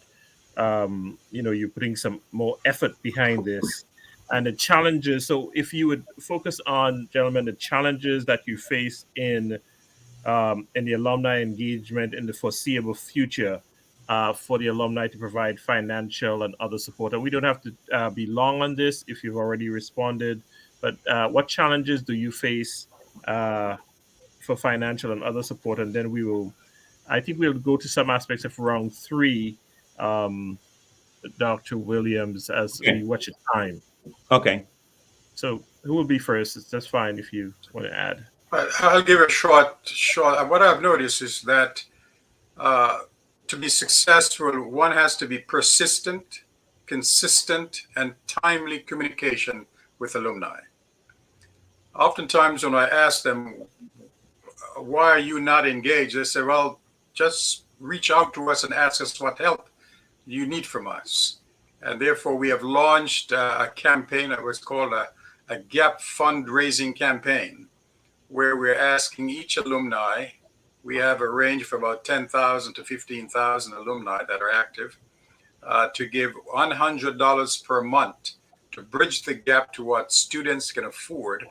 you're putting some more effort behind this and the challenges. So if you would focus on, gentlemen, the challenges that you face in the alumni engagement in the foreseeable future for the alumni to provide financial and other support. And we don't have to be long on this if you've already responded, but what challenges do you face for financial and other support? And then I think we'll go to some aspects of round three, Dr. Williams, as Okay. we watch the time. Okay. So who will be first? It's just fine if you want to add. I'll give a short. What I've noticed is that to be successful, one has to be persistent, consistent, and timely communication with alumni. Oftentimes, when I ask them, why are you not engaged? They say, well, just reach out to us and ask us what help you need from us. And therefore, we have launched a campaign that was called a gap fundraising campaign, where we're asking each alumni. We have a range of about 10,000 to 15,000 alumni that are active to give $100 per month to bridge the gap to what students can afford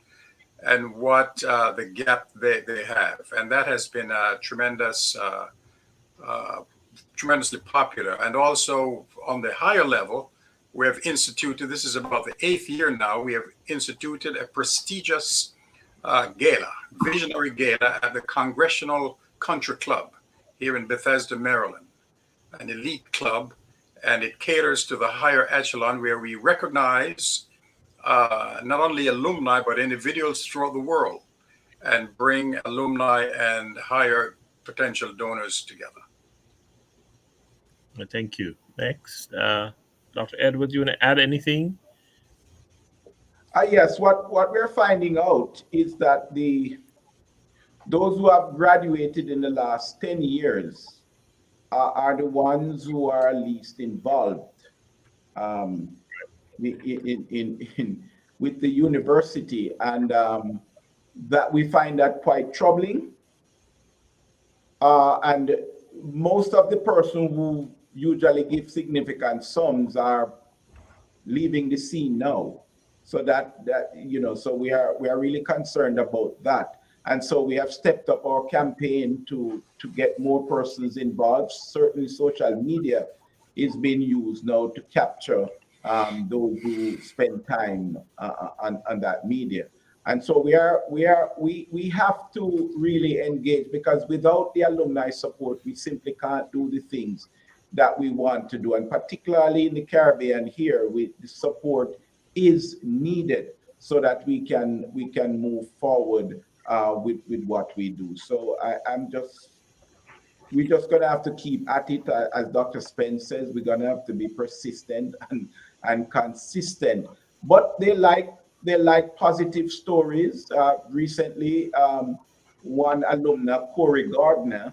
and what the gap they have. And that has been tremendously popular. And also on the higher level, we have instituted, this is about the 8th year now, we have instituted a prestigious gala, visionary gala at the Congressional Country Club here in Bethesda, Maryland, an elite club, and it caters to the higher echelon where we recognize not only alumni, but individuals throughout the world and bring alumni and higher potential donors together. Thank you. Next, Dr. Edwards, you want to add anything? Yes, what we're finding out is that those who have graduated in the last 10 years are the ones who are least involved with the university, and that we find that quite troubling. And most of the person who usually give significant sums are leaving the scene now. So so we are really concerned about that. And so we have stepped up our campaign to get more persons involved. Certainly social media is being used now to capture those who spend time on that media. And so we have to really engage, because without the alumni support, we simply can't do the things that we want to do. And particularly in the Caribbean here, the support is needed so that we can move forward with what we do. So we're just gonna have to keep at it, as Dr. Spence says. We're gonna have to be persistent and consistent. But they like positive stories. Recently, one alumna, Corey Gardner,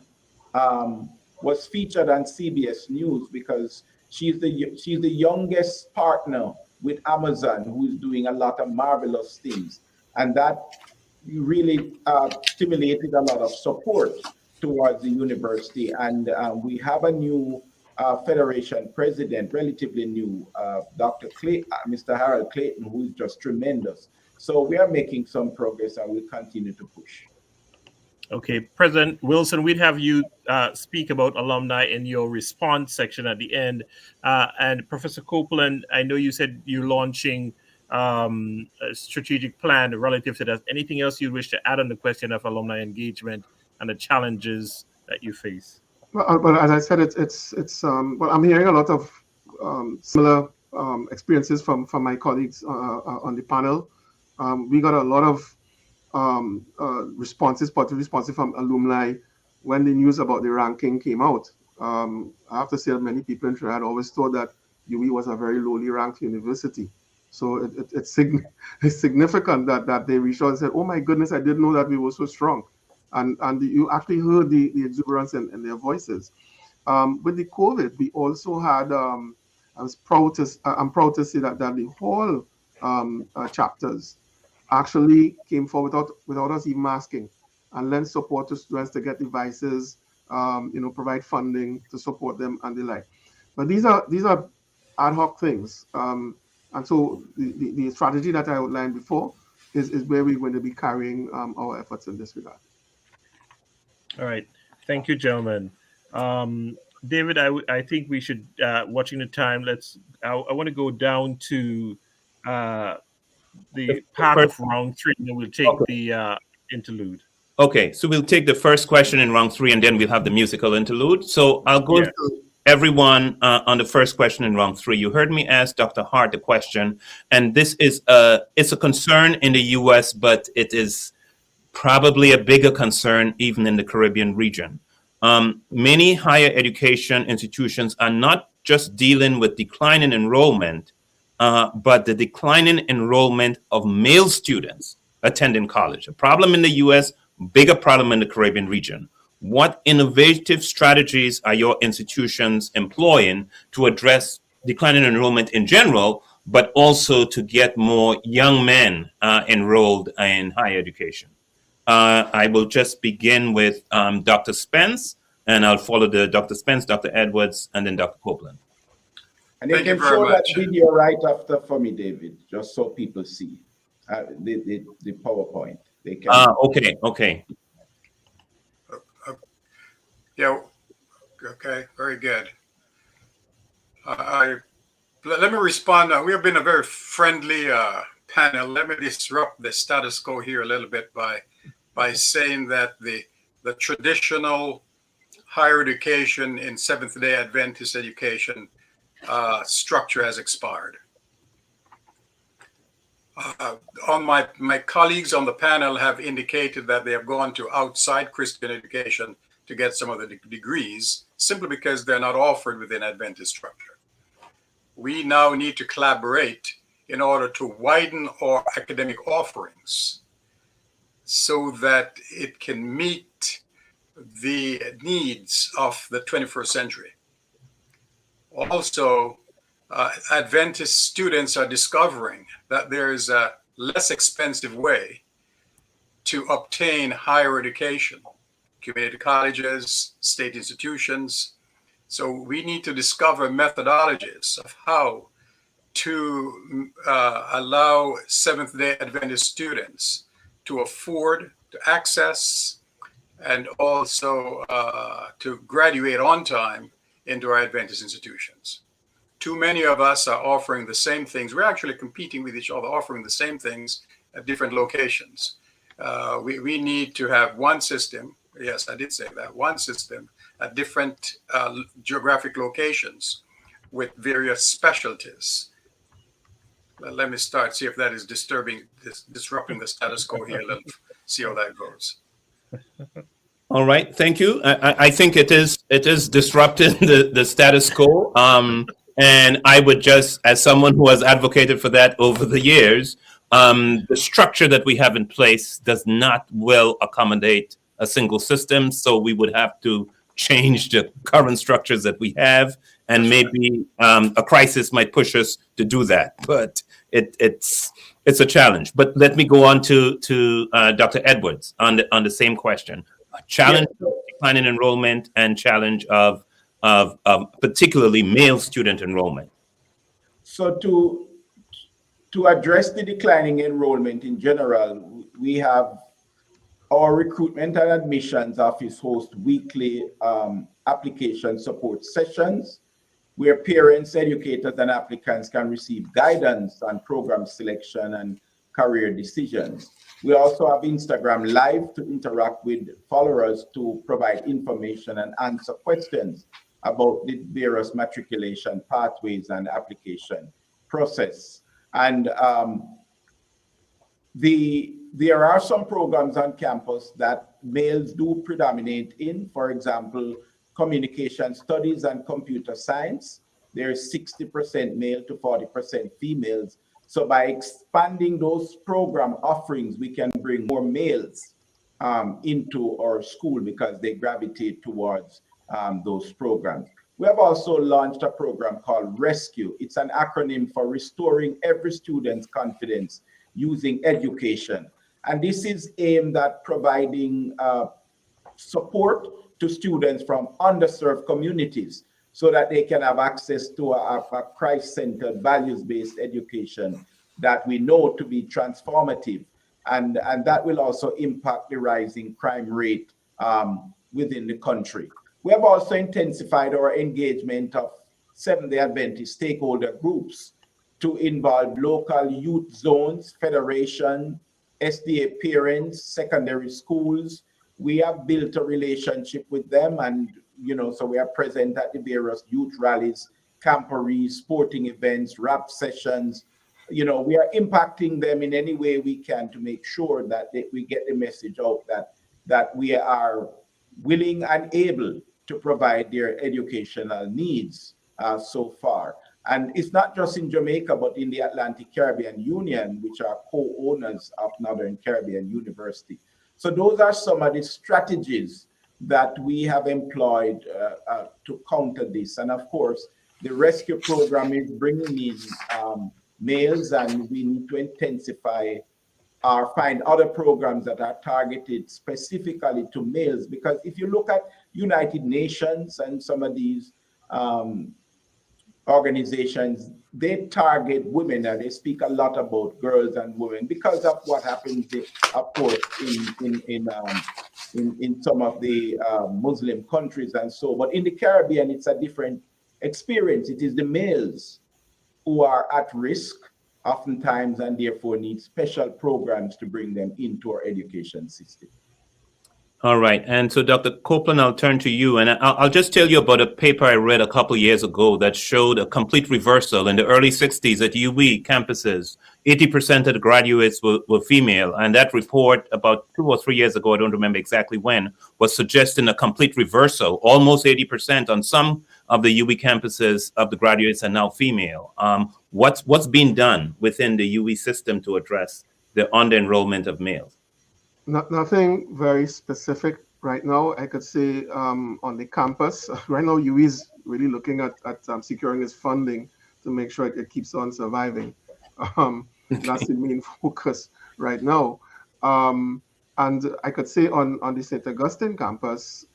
was featured on CBS News because she's the youngest partner with Amazon, who is doing a lot of marvelous things, and that really stimulated a lot of support towards the university. And we have a new Federation president, relatively new, Mr. Harold Clayton, who is just tremendous. So we are making some progress, and we'll continue to push. Okay, President Wilson, we'd have you speak about alumni in your response section at the end. And Professor Copeland, I know you said you're launching a strategic plan relative to that. Anything else you wish to add on the question of alumni engagement and the challenges that you face? Well, as I said, well, I'm hearing a lot of similar experiences from my colleagues on the panel. We got a lot of positive responses from alumni when the news about the ranking came out. I have to say that many people in Trinidad always thought that UWI was a very lowly ranked university. So it's significant that they reached out and said, "Oh my goodness, I didn't know that we were so strong," and you actually heard the exuberance in their voices. With the COVID, we also had. I'm proud to say that the whole chapters actually came forward without us even asking, and lend support to students to get devices, provide funding to support them and the like. But these are ad hoc things, and so the strategy that I outlined before is where we're going to be carrying our efforts in this regard. All right. Thank you, gentlemen. David, I think we should, watching the time, I want to go down to the part of round 3, and then we'll take the interlude. Okay, so we'll take the first question in round 3, and then we'll have the musical interlude. So I'll go to everyone on the first question in round 3. You heard me ask Dr. Hart the question, and this is it's a concern in the U.S., but it is probably a bigger concern even in the Caribbean region. Many higher education institutions are not just dealing with declining enrollment, but the declining enrollment of male students attending college. A problem in the U.S., bigger problem in the Caribbean region. What innovative strategies are your institutions employing to address declining enrollment in general, but also to get more young men enrolled in higher education? I will just begin with Dr. Spence, and I'll follow the Dr. Spence, Dr. Edwards, and then Dr. Copeland. And you can show that video right after for me, David, just so people see the PowerPoint. They can. Okay. Yeah. Okay. Very good. Let me respond. We have been a very friendly panel. Let me disrupt the status quo here a little bit by saying that the traditional higher education in Seventh-day Adventist education structure has expired. On my colleagues on the panel have indicated that they have gone to outside Christian education to get some of the degrees simply because they're not offered within Adventist structure. We now need to collaborate in order to widen our academic offerings so that it can meet the needs of the 21st century. Also, Adventist students are discovering that there is a less expensive way to obtain higher education, community colleges, state institutions. So we need to discover methodologies of how to allow Seventh-day Adventist students to afford, to access, and also to graduate on time into our Adventist institutions. Too many of us are offering the same things. We're actually competing with each other, offering the same things at different locations. We need to have one system. Yes, I did say that. One system at different geographic locations with various specialties. Let me start, see if that is disrupting the status quo here. Let's see how that goes. All right, thank you. I think it is disrupting the status quo. And I would just, as someone who has advocated for that over the years, the structure that we have in place does not well accommodate a single system. So we would have to change the current structures that we have, and maybe a crisis might push us to do that. But it's a challenge. But let me go on to Dr. Edwards on the same question. A challenge of declining enrollment and challenge of particularly male student enrollment. So to address the declining enrollment in general, we have our recruitment and admissions office host weekly application support sessions where parents, educators, and applicants can receive guidance on program selection and career decisions. We also have Instagram Live to interact with followers to provide information and answer questions about the various matriculation pathways and application process. And there are some programs on campus that males do predominate in. For example, communication studies and computer science. There's 60% male to 40% females. So by expanding those program offerings, we can bring more males into our school because they gravitate towards those programs. We have also launched a program called Rescue. It's an acronym for Restoring Every Student's Confidence using education. And this is aimed at providing support to students from underserved communities so that they can have access to a Christ-centered, values-based education that we know to be transformative. And that will also impact the rising crime rate within the country. We have also intensified our engagement of Seventh-day Adventist stakeholder groups to involve local youth zones, federation, SDA parents, secondary schools. We have built a relationship with them, and so we are present at the various youth rallies, camporees, sporting events, rap sessions. We are impacting them in any way we can to make sure that we get the message out that we are willing and able to provide their educational needs so far. And it's not just in Jamaica, but in the Atlantic Caribbean Union, which are co-owners of Northern Caribbean University. So those are some of the strategies that we have employed to counter this. And of course, the rescue program is bringing in males, and we need to intensify or find other programs that are targeted specifically to males. Because if you look at United Nations and some of these organizations, they target women, and they speak a lot about girls and women because of what happens, of course, in some of the Muslim countries and so. But in the Caribbean, it's a different experience. It is the males who are at risk oftentimes, and therefore need special programs to bring them into our education system. All right. And so, Dr. Copeland, I'll turn to you. And I'll just tell you about a paper I read a couple of years ago that showed a complete reversal. In the early 60s at UWI campuses, 80% of the graduates were female. And that report about 2 or 3 years ago, I don't remember exactly when, was suggesting a complete reversal. Almost 80% on some of the UWI campuses of the graduates are now female. What's being done within the UWI system to address the under-enrollment of males? Nothing very specific right now. I could say on the campus, right now UWI is really looking at securing its funding to make sure it keeps on surviving. That's the main focus right now. And I could say on the St. Augustine campus,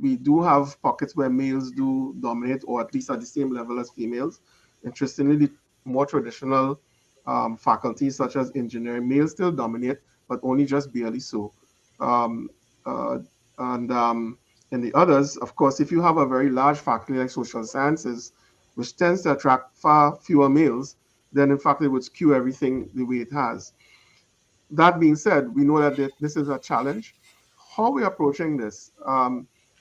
we do have pockets where males do dominate, or at least at the same level as females. Interestingly, the more traditional faculties such as engineering, males still dominate, but only just barely so. And in the others, of course, if you have a very large faculty like social sciences, which tends to attract far fewer males, then in fact it would skew everything the way it has. That being said, we know that this is a challenge. How we're approaching this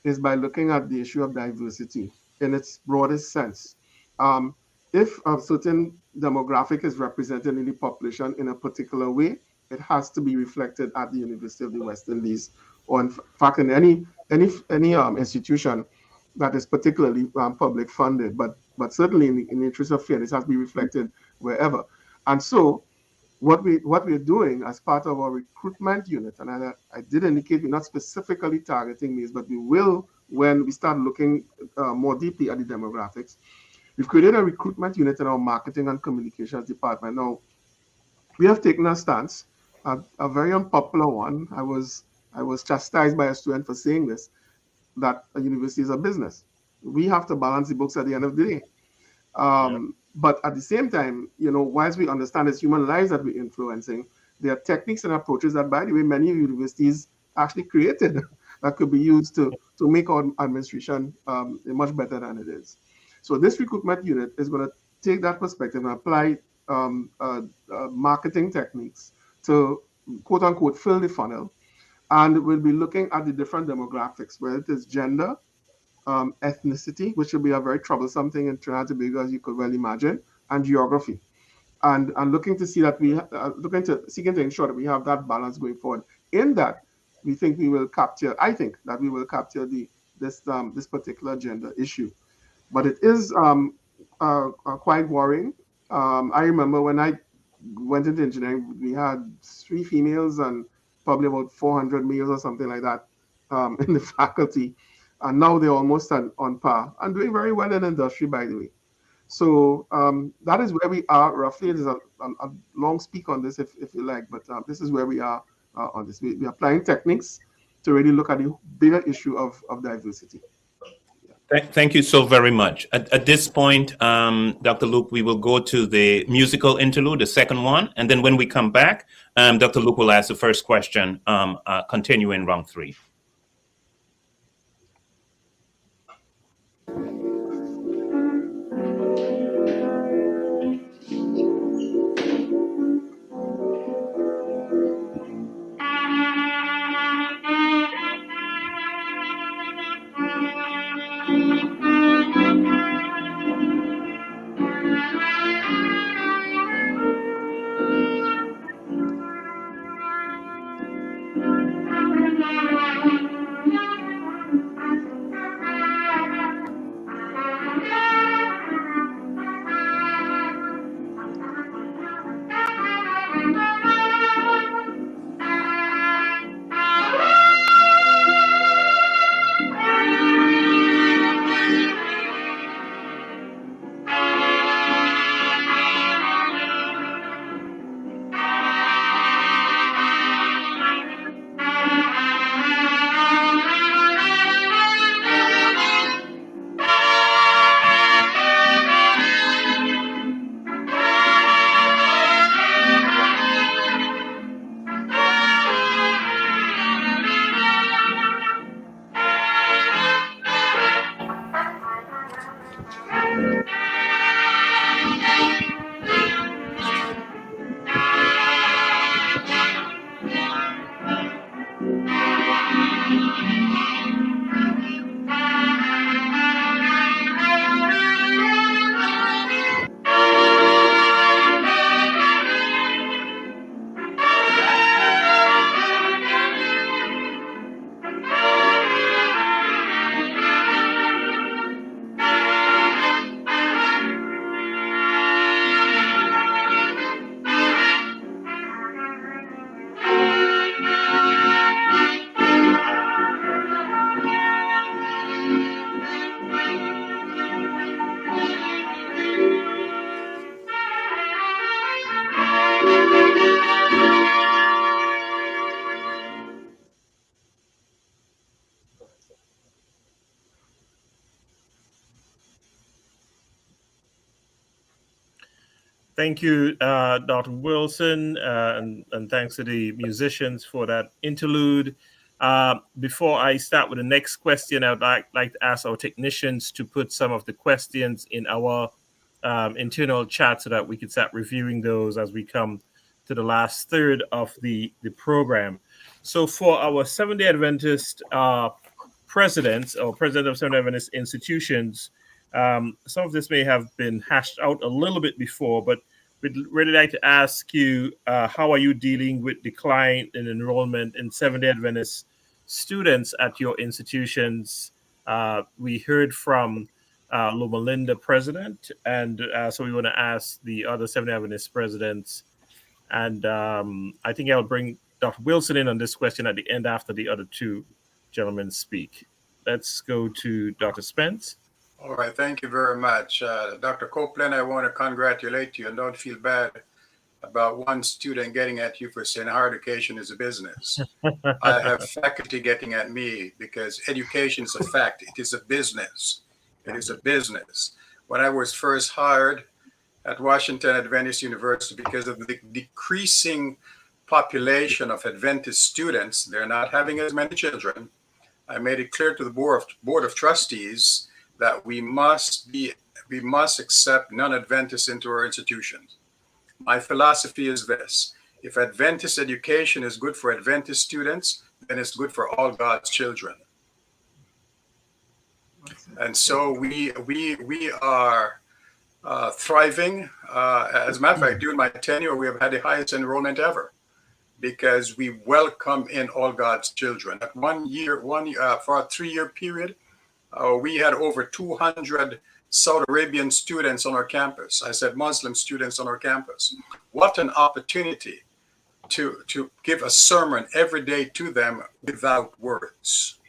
is by looking at the issue of diversity in its broadest sense. If a certain demographic is represented in the population in a particular way, it has to be reflected at the University of the West Indies, or in fact in any institution that is particularly public funded. But certainly in the interest of fairness, it has to be reflected wherever. And so what we're doing as part of our recruitment unit, and I did indicate we're not specifically targeting males, but we will when we start looking more deeply at the demographics. We've created a recruitment unit in our marketing and communications department. Now, we have taken a stance, a very unpopular one. I was chastised by a student for saying this, that a university is a business. We have to balance the books at the end of the day. But at the same time, whilst we understand it's human lives that we're influencing, there are techniques and approaches that, by the way, many universities actually created that could be used to make our administration much better than it is. So this recruitment unit is going to take that perspective and apply marketing techniques to quote unquote fill the funnel, and we'll be looking at the different demographics, whether it is gender, ethnicity, which will be a very troublesome thing in Trinidad and Tobago, as you could well imagine, and geography, and looking to see that seeking to ensure that we have that balance going forward. In that, we think we will capture. I think that we will capture this particular gender issue, but it is quite worrying. I remember when I went into engineering, we had 3 females and probably about 400 males or something like that in the faculty. And now they're almost on par and doing very well in industry, by the way. So that is where we are roughly. There's a long speak on this if you like, but this is where we are on this. We are applying techniques to really look at the bigger issue of diversity. Thank you so very much. At this point, Dr. Luke, we will go to the musical interlude, the second one. And then when we come back, Dr. Luke will ask the first question, continuing round 3. Thank you, Dr. Wilson, and thanks to the musicians for that interlude. Before I start with the next question, I would like to ask our technicians to put some of the questions in our internal chat so that we can start reviewing those as we come to the last third of the program. So for our Seventh-day Adventist presidents or president of Seventh-day Adventist institutions, some of this may have been hashed out a little bit before, but we'd really like to ask you, how are you dealing with decline in enrollment in Seventh-day Adventist students at your institutions? We heard from Loma Linda president, and so we want to ask the other Seventh-day Adventist presidents. And I think I'll bring Dr. Wilson in on this question at the end after the other two gentlemen speak. Let's go to Dr. Spence. All right, thank you very much. Dr. Copeland, I want to congratulate you, and don't feel bad about one student getting at you for saying higher education is a business. I have faculty getting at me because education is a fact. It is a business. It is a business. When I was first hired at Washington Adventist University, because of the decreasing population of Adventist students, they're not having as many children. I made it clear to the board of trustees that we must accept non-Adventists into our institutions. My philosophy is this: if Adventist education is good for Adventist students, then it's good for all God's children. And so we are thriving. As a matter of fact, during my tenure, we have had the highest enrollment ever because we welcome in all God's children. At one year, for a 3-year period, we had over 200 Saudi Arabian students on our campus. I said Muslim students on our campus. What an opportunity to give a sermon every day to them without words.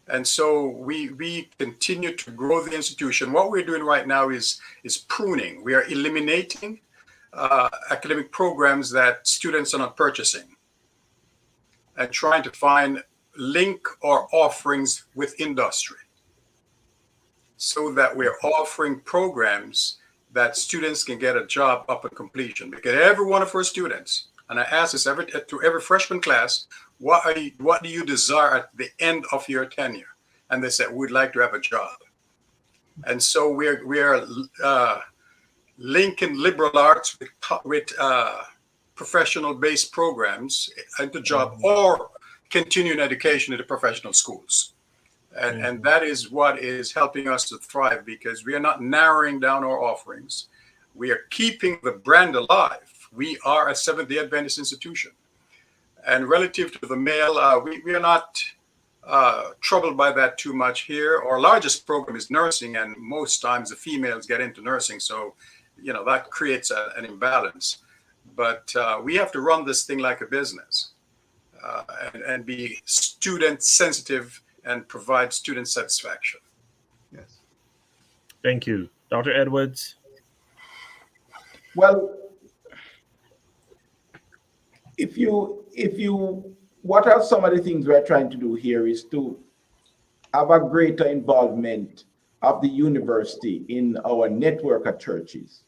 And so we continue to grow the institution. What we're doing right now is pruning. We are eliminating academic programs that students are not purchasing and trying to find link or offerings with industry so that we're offering programs that students can get a job upon completion. Because every one of our students, and I ask this to every freshman class, what do you desire at the end of your tenure? And they said, we'd like to have a job. And so we are linking liberal arts with professional-based programs into job or continuing education in the professional schools. And that is what is helping us to thrive, because we are not narrowing down our offerings. We are keeping the brand alive. We are a Seventh-day Adventist institution. And relative to the male, we are not troubled by that too much here. Our largest program is nursing, and most times the females get into nursing. So, that creates an imbalance. But we have to run this thing like a business and be student sensitive and provide student satisfaction. Yes. Thank you. Dr. Edwards? Well, what are some of the things we're trying to do here is to have a greater involvement of the university in our network of churches,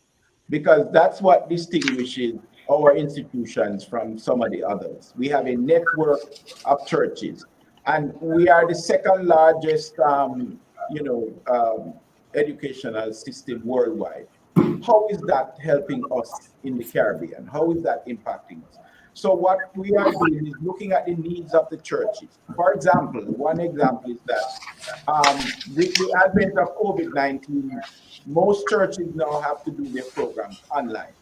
because that's what distinguishes our institutions from some of the others. We have a network of churches, and we are the second largest, educational system worldwide. How is that helping us in the Caribbean? How is that impacting us? So what we are doing is looking at the needs of the churches. For example, one example is that with the advent of COVID-19, most churches now have to do their programs online.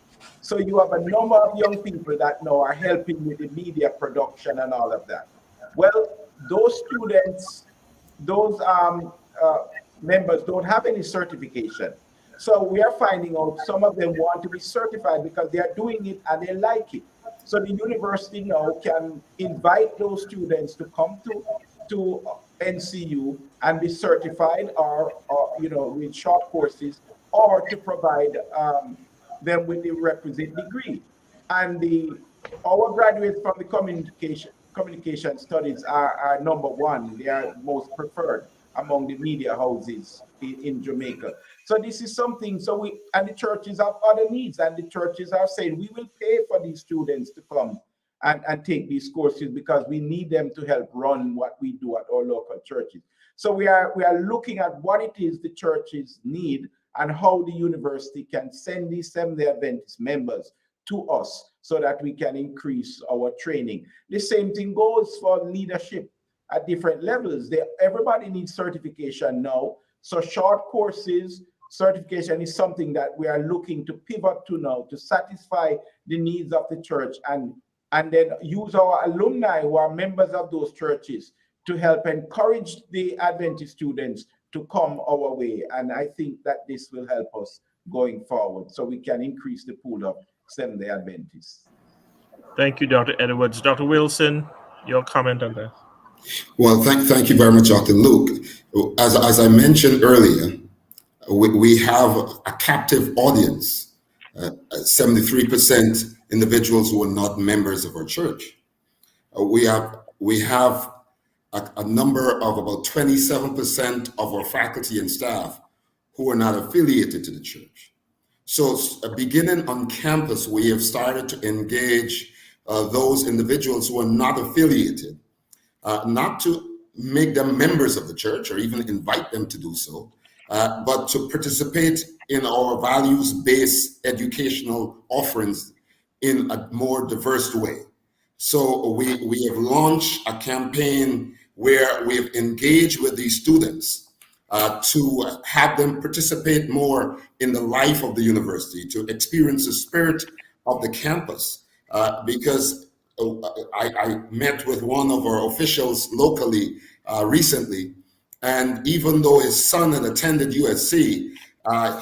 So you have a number of young people that now are helping with the media production and all of that. Well, those students, those members don't have any certification. So we are finding out some of them want to be certified because they are doing it and they like it. So the university now can invite those students to come to NCU and be certified or with short courses, or to provide them with the requisite degree. And our graduates from the communication studies are number one. They are most preferred among the media houses in Jamaica. So this is something, and the churches have other needs, and the churches are saying, we will pay for these students to come and take these courses because we need them to help run what we do at our local churches. So we are looking at what it is the churches need and how the university can send these Seventh-day Adventist members to us so that we can increase our training. The same thing goes for leadership at different levels. Everybody needs certification now. So short courses, certification is something that we are looking to pivot to now to satisfy the needs of the church, and then use our alumni who are members of those churches to help encourage the Adventist students to come our way. And I think that this will help us going forward so we can increase the pool of Seventh-day Adventists. Thank you, Dr. Edwards. Dr. Wilson, your comment on that? Well, thank you very much, Dr. Luke. As I mentioned earlier, we have a captive audience, 73% individuals who are not members of our church. We have a number of about 27% of our faculty and staff who are not affiliated to the church. So beginning on campus, we have started to engage those individuals who are not affiliated, not to make them members of the church or even invite them to do so, but to participate in our values-based educational offerings in a more diverse way. So we have launched a campaign where we have engaged with these students to have them participate more in the life of the university, to experience the spirit of the campus. Because I met with one of our officials locally recently, and even though his son had attended USC,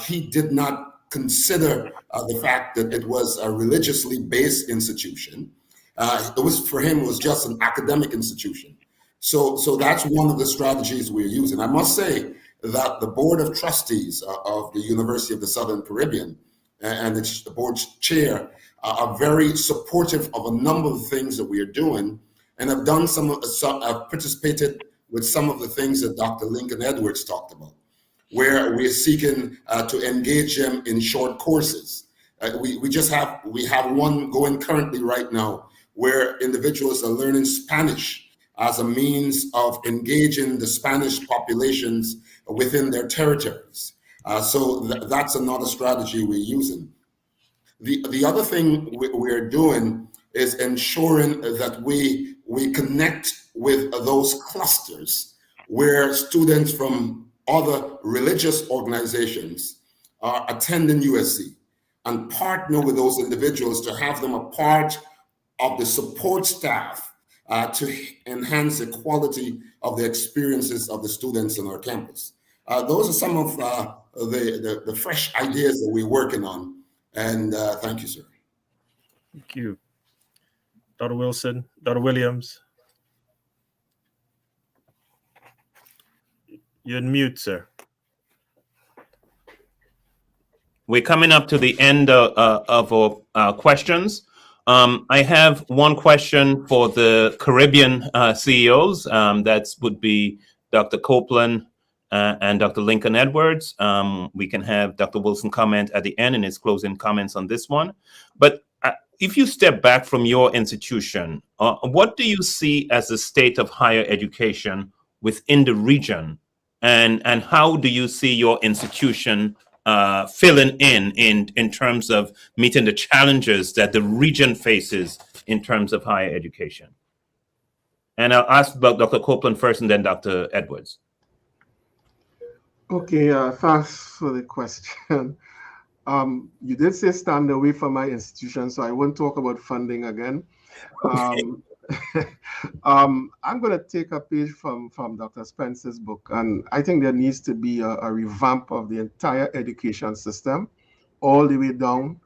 he did not consider the fact that it was a religiously based institution. For him, it was just an academic institution. So that's one of the strategies we're using. I must say that the Board of Trustees of the University of the Southern Caribbean and the board's chair are very supportive of a number of things that we are doing, and have done I've participated with some of the things that Dr. Lincoln Edwards talked about, where we are seeking to engage them in short courses. We have one going currently right now where individuals are learning Spanish as a means of engaging the Spanish populations within their territories. So that's another strategy we're using. The other thing we're doing is ensuring that we connect with those clusters where students from other religious organizations are attending USC, and partner with those individuals to have them a part of the support staff to enhance the quality of the experiences of the students on our campus. Those are some of the fresh ideas that we're working on. And thank you, sir. Thank you. Dr. Wilson, Dr. Williams. You're on mute, sir. We're coming up to the end of our questions. I have one question for the Caribbean CEOs. That would be Dr. Copeland and Dr. Lincoln Edwards. We can have Dr. Wilson comment at the end in his closing comments on this one. But if you step back from your institution, what do you see as the state of higher education within the region? And how do you see your institution filling in terms of meeting the challenges that the region faces in terms of higher education? And I'll ask about Dr. Copeland first and then Dr. Edwards. Okay, thanks for the question. You did say stand away from my institution, so I won't talk about funding again. I'm going to take a page from Dr. Spencer's book, and I think there needs to be a revamp of the entire education system, all the way down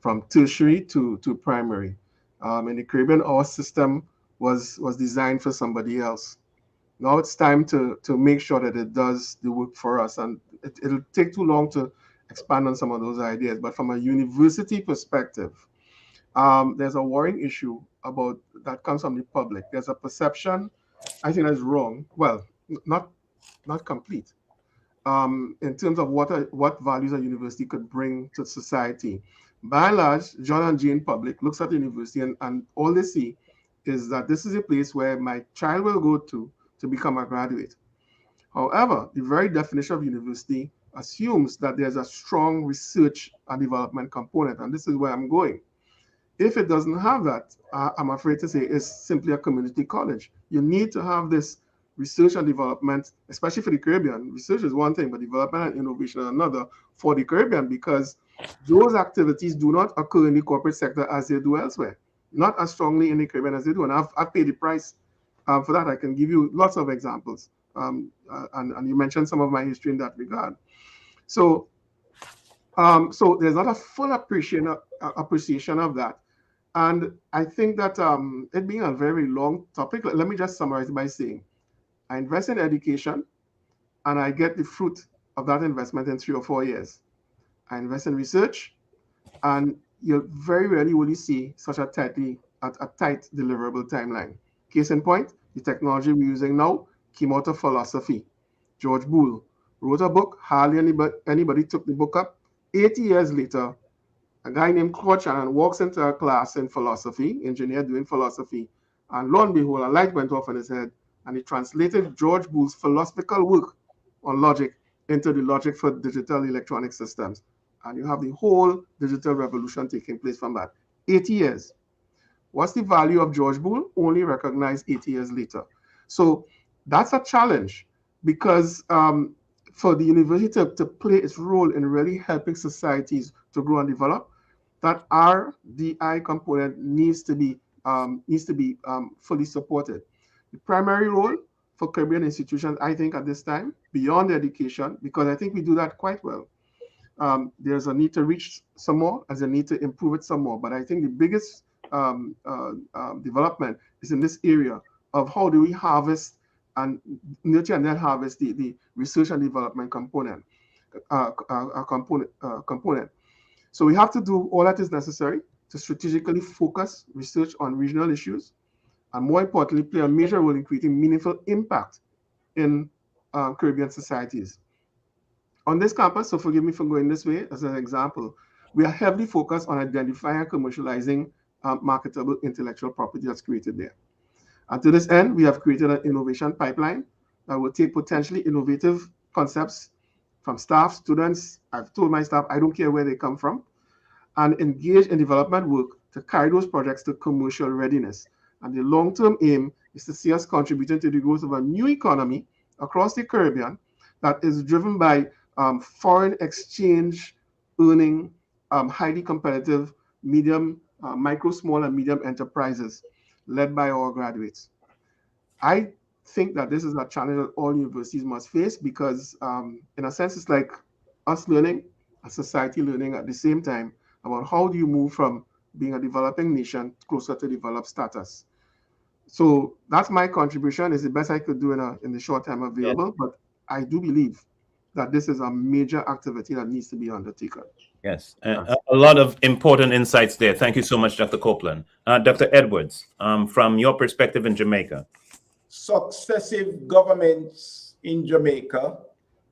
from tertiary to primary. In the Caribbean, our system was designed for somebody else. Now it's time to make sure that it does the work for us, and it'll take too long to expand on some of those ideas. But from a university perspective, there's a worrying issue about that comes from the public. There's a perception, I think that's wrong. Well, not complete. In terms of what values a university could bring to society. By and large, John and Jane public looks at the university and all they see is that this is a place where my child will go to become a graduate. However, the very definition of university assumes that there's a strong research and development component, and this is where I'm going. If it doesn't have that, I'm afraid to say it's simply a community college. You need to have this research and development, especially for the Caribbean. Research is one thing, but development and innovation is another for the Caribbean, because those activities do not occur in the corporate sector as they do elsewhere, not as strongly in the Caribbean as they do. And I've paid the price for that. I can give you lots of examples. And you mentioned some of my history in that regard. So there's not a full appreciation of that. And I think that it being a very long topic, let me just summarize by saying, I invest in education and I get the fruit of that investment in 3 or 4 years. I invest in research and you very rarely will you see such a tight deliverable timeline. Case in point, the technology we're using now came out of philosophy. George Boole wrote a book, hardly anybody took the book up. 80 years later, a guy named Claude Shannon walks into a class in philosophy, engineer doing philosophy, and lo and behold, a light went off in his head, and he translated George Boole's philosophical work on logic into the logic for digital electronic systems. And you have the whole digital revolution taking place from that. 80 years. What's the value of George Boole? Only recognized 80 years later. So that's a challenge, because for the university to play its role in really helping societies to grow and develop, that RDI component needs to be fully supported. The primary role for Caribbean institutions, I think at this time, beyond education, because I think we do that quite well. There's a need to reach some more, there's a need to improve it some more. But I think the biggest development is in this area of how do we harvest and nurture and then harvest the research and development component. So we have to do all that is necessary to strategically focus research on regional issues, and more importantly, play a major role in creating meaningful impact in Caribbean societies. On this campus, so forgive me for going this way, as an example, we are heavily focused on identifying and commercializing marketable intellectual property that's created there. And to this end, we have created an innovation pipeline that will take potentially innovative concepts from staff, students. I've told my staff, I don't care where they come from, and engage in development work to carry those projects to commercial readiness. And the long-term aim is to see us contributing to the growth of a new economy across the Caribbean that is driven by foreign exchange earning, highly competitive medium, micro, small, and medium enterprises led by our graduates. I think that this is a challenge that all universities must face because, in a sense, it's like us learning, a society learning at the same time about how do you move from being a developing nation closer to developed status. So that's my contribution. It's the best I could do in the short time available, but I do believe that this is a major activity that needs to be undertaken. Yes, a lot of important insights there. Thank you so much, Dr. Copeland. Dr. Edwards, from your perspective in Jamaica. Successive governments in Jamaica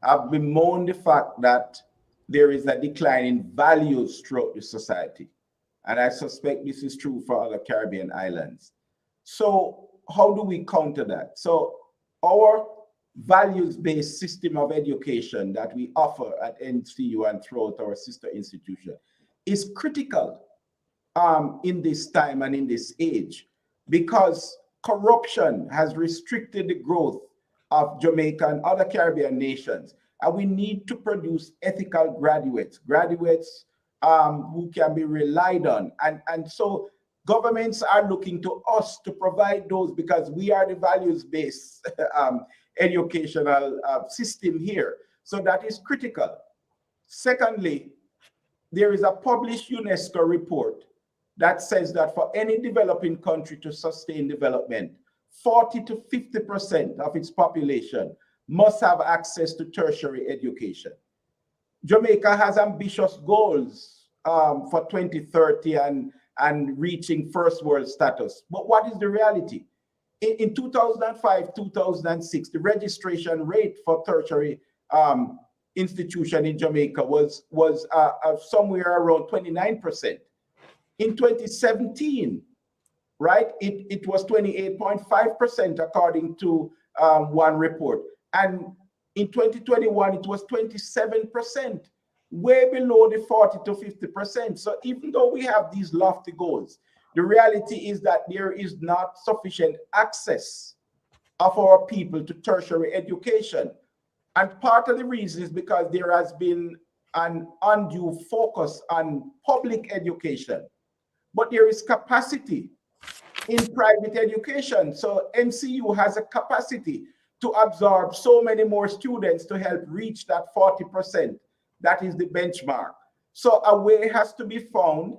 have bemoaned the fact that there is a decline in values throughout the society. And I suspect this is true for other Caribbean islands. So how do we counter that? So our values-based system of education that we offer at NCU and throughout our sister institution is critical in this time and in this age, because corruption has restricted the growth of Jamaica and other Caribbean nations. And we need to produce ethical graduates who can be relied on. And so governments are looking to us to provide those because we are the values-based educational system here. So that is critical. Secondly, there is a published UNESCO report that says that for any developing country to sustain development, 40 to 50% of its population must have access to tertiary education. Jamaica has ambitious goals for 2030 and reaching first world status. But what is the reality? In 2005, 2006, the registration rate for tertiary institution in Jamaica was somewhere around 29%. In 2017, right, it was 28.5% according to one report. And in 2021, it was 27%, way below the 40 to 50%. So even though we have these lofty goals, the reality is that there is not sufficient access of our people to tertiary education. And part of the reason is because there has been an undue focus on public education, but there is capacity in private education. So NCU has a capacity to absorb so many more students to help reach that 40%. That is the benchmark. So a way has to be found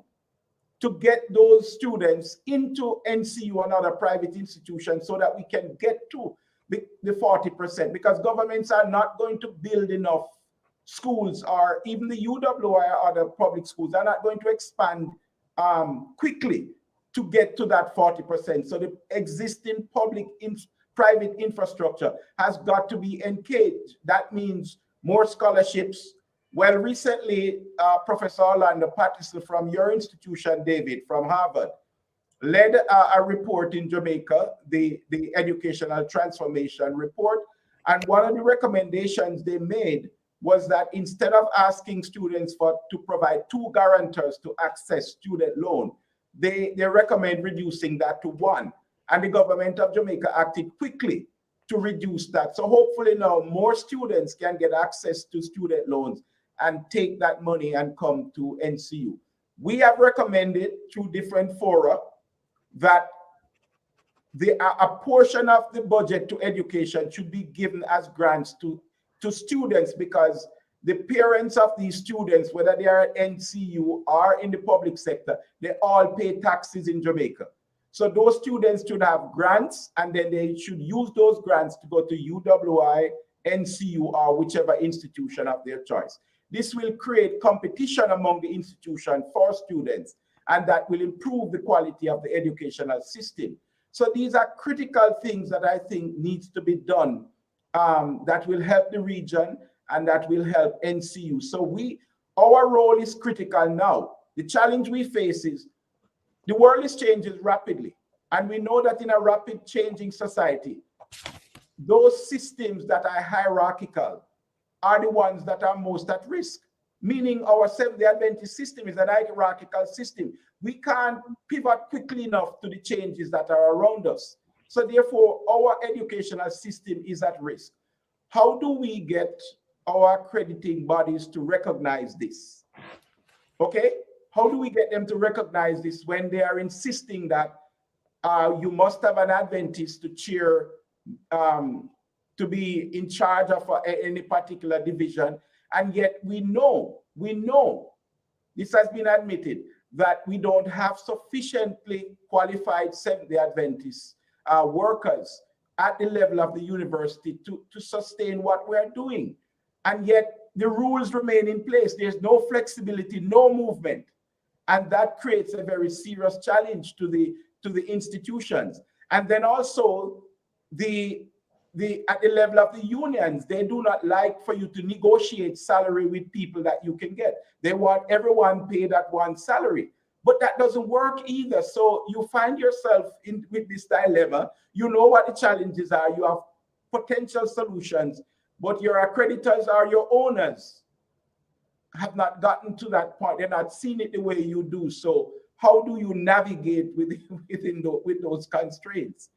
to get those students into NCU and other private institutions so that we can get to the 40%, because governments are not going to build enough schools, or even the UWI or other public schools are not going to expand quickly to get to that 40%. So the existing private infrastructure has got to be engaged. That means more scholarships. Well, recently, Professor Orlando Patterson from your institution, David, from Harvard, led a report in Jamaica, the Educational Transformation Report. And one of the recommendations they made was that instead of asking students to provide 2 guarantors to access student loan, they recommend reducing that to 1. And the government of Jamaica acted quickly to reduce that. So hopefully now more students can get access to student loans and take that money and come to NCU. We have recommended through different fora that a portion of the budget to education should be given as grants to students, because the parents of these students, whether they are at NCU or in the public sector, they all pay taxes in Jamaica. So those students should have grants, and then they should use those grants to go to UWI, NCU, or whichever institution of their choice. This will create competition among the institution for students, and that will improve the quality of the educational system. So these are critical things that I think needs to be done, that will help the region and that will help NCU. So our role is critical now. The challenge we face is the world is changing rapidly. And we know that in a rapid changing society, those systems that are hierarchical are the ones that are most at risk. Meaning our Seventh-day Adventist system is an hierarchical system. We can't pivot quickly enough to the changes that are around us. So therefore, our educational system is at risk. How do we get our accrediting bodies to recognize this? Okay? How do we get them to recognize this when they are insisting that you must have an Adventist to chair, to be in charge of any particular division? And yet we know, this has been admitted, that we don't have sufficiently qualified Seventh-day Adventist workers at the level of the university to sustain what we're doing. And yet the rules remain in place. There's no flexibility, no movement. And that creates a very serious challenge to the institutions. And then also at the level of the unions, they do not like for you to negotiate salary with people that you can get. They want everyone paid at one salary, but that doesn't work either. So you find yourself with this dilemma. You know what the challenges are. You have potential solutions, but your accreditors or your owners have not gotten to that point. They're not seeing it the way you do. So how do you navigate with those constraints?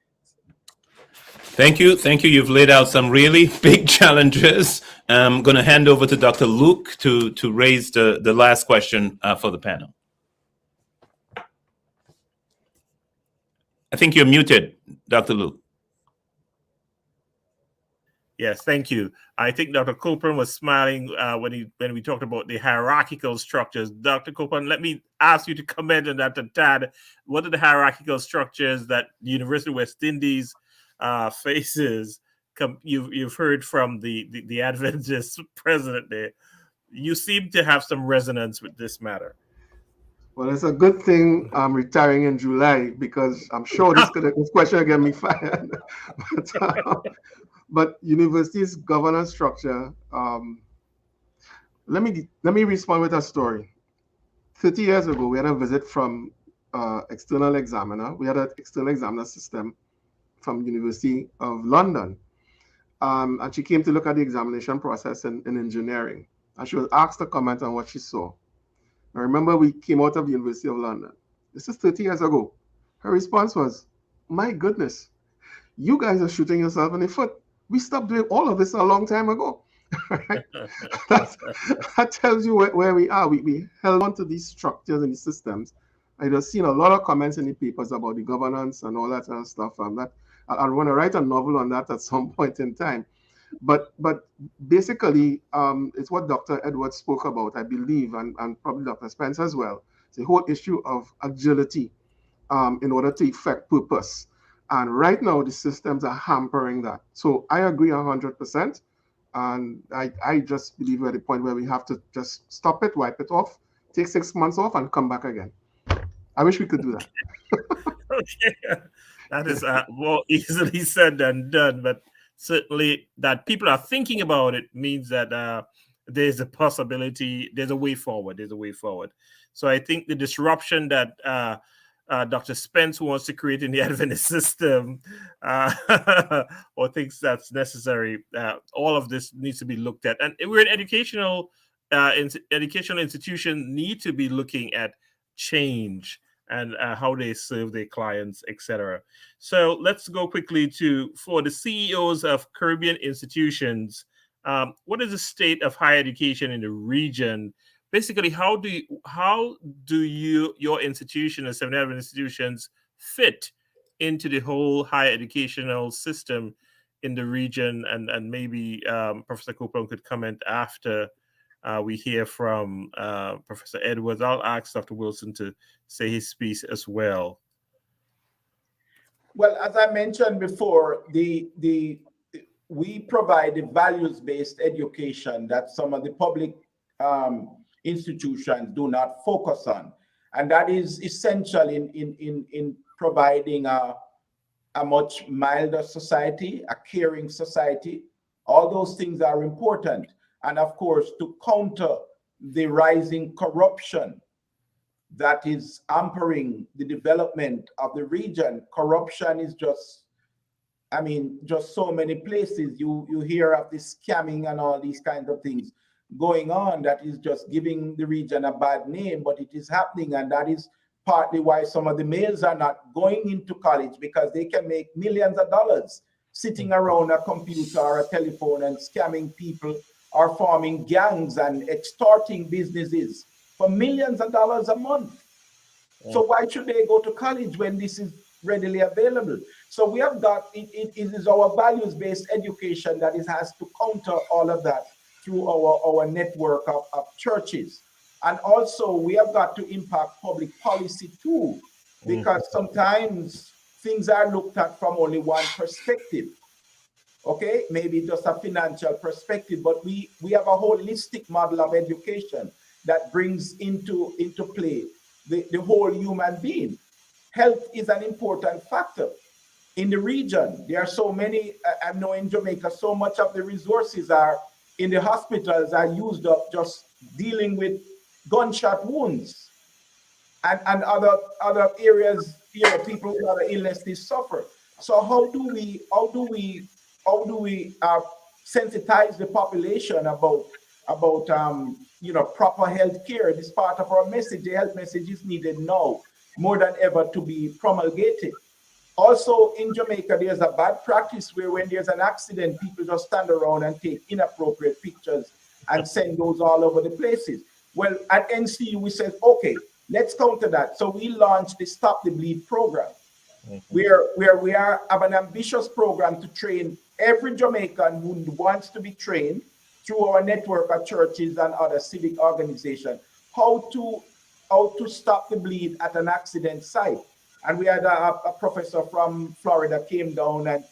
Thank you. You've laid out some really big challenges. I'm going to hand over to Dr. Luke to raise the last question for the panel. I think you're muted, Dr. Luke. Yes, thank you. I think Dr. Copeland was smiling when we talked about the hierarchical structures. Dr. Copeland, let me ask you to comment on that a tad. What are the hierarchical structures that the University of West Indies faces? You've heard from the Adventist president there. You seem to have some resonance with this matter. Well, it's a good thing I'm retiring in July, because I'm sure this question will get me fired. But university's governance structure, let me respond with a story. 30 years ago, we had a visit from external examiner. We had an external examiner system from University of London. And she came to look at the examination process in engineering. And she was asked to comment on what she saw. Now, remember, we came out of the University of London. This is 30 years ago. Her response was, my goodness, you guys are shooting yourself in the foot. We stopped doing all of this a long time ago. Right? That tells you where we are. We held on to these structures and these systems. I just seen a lot of comments in the papers about the governance and all that kind of stuff. That I want to write a novel on that at some point in time. But basically, it's what Dr. Edwards spoke about, I believe, and probably Dr. Spence as well. It's the whole issue of agility in order to effect purpose. And right now, the systems are hampering that. So I agree 100%. And I just believe we're at the point where we have to just stop it, wipe it off, take 6 months off, and come back again. I wish we could do that. Okay. That is more easily said than done, but certainly that people are thinking about it means that there's a possibility, there's a way forward. So I think the disruption that Dr. Spence wants to create in the Adventist system or thinks that's necessary, all of this needs to be looked at. And we're an educational institution need to be looking at change and how they serve their clients, etc. So let's go quickly for the CEOs of Caribbean institutions. What is the state of higher education in the region? Basically, how do your institution and seven other institutions fit into the whole higher educational system in the region? And maybe Professor Copeland could comment after we hear from Professor Edwards. I'll ask Dr. Wilson to say his piece as well. Well, as I mentioned before, we provide the values-based education that some of the public institutions do not focus on, and that is essential in providing a much milder society, a caring society. All those things are important, and of course, to counter the rising corruption that is hampering the development of the region. Corruption is just, I mean, just so many places you hear of this scamming and all these kinds of things going on that is just giving the region a bad name, but it is happening, and that is partly why some of the males are not going into college, because they can make millions of dollars sitting around a computer or a telephone and scamming people or forming gangs and extorting businesses for millions of dollars a month. So why should they go to college when this is readily available? So we have got, it is our values-based education that has to counter all of that through our network of churches. And also we have got to impact public policy too, because sometimes things are looked at from only one perspective. Okay, maybe just a financial perspective, but we have a holistic model of education that brings into play the whole human being. Health is an important factor. In the region, there are so many, I know in Jamaica, so much of the resources are in the hospitals are used up just dealing with gunshot wounds and other areas, you know, people with other illnesses suffer. So how do we sensitize the population about you know, proper health care? This part of our message. The health message is needed now more than ever to be promulgated. Also in Jamaica, there's a bad practice where when there's an accident, people just stand around and take inappropriate pictures and send those all over the places. Well, at NCU, we said, okay, let's counter that. So we launched the Stop the Bleed program, where we have an ambitious program to train every Jamaican who wants to be trained through our network of churches and other civic organizations, how to stop the bleed at an accident site. And we had a professor from Florida came down and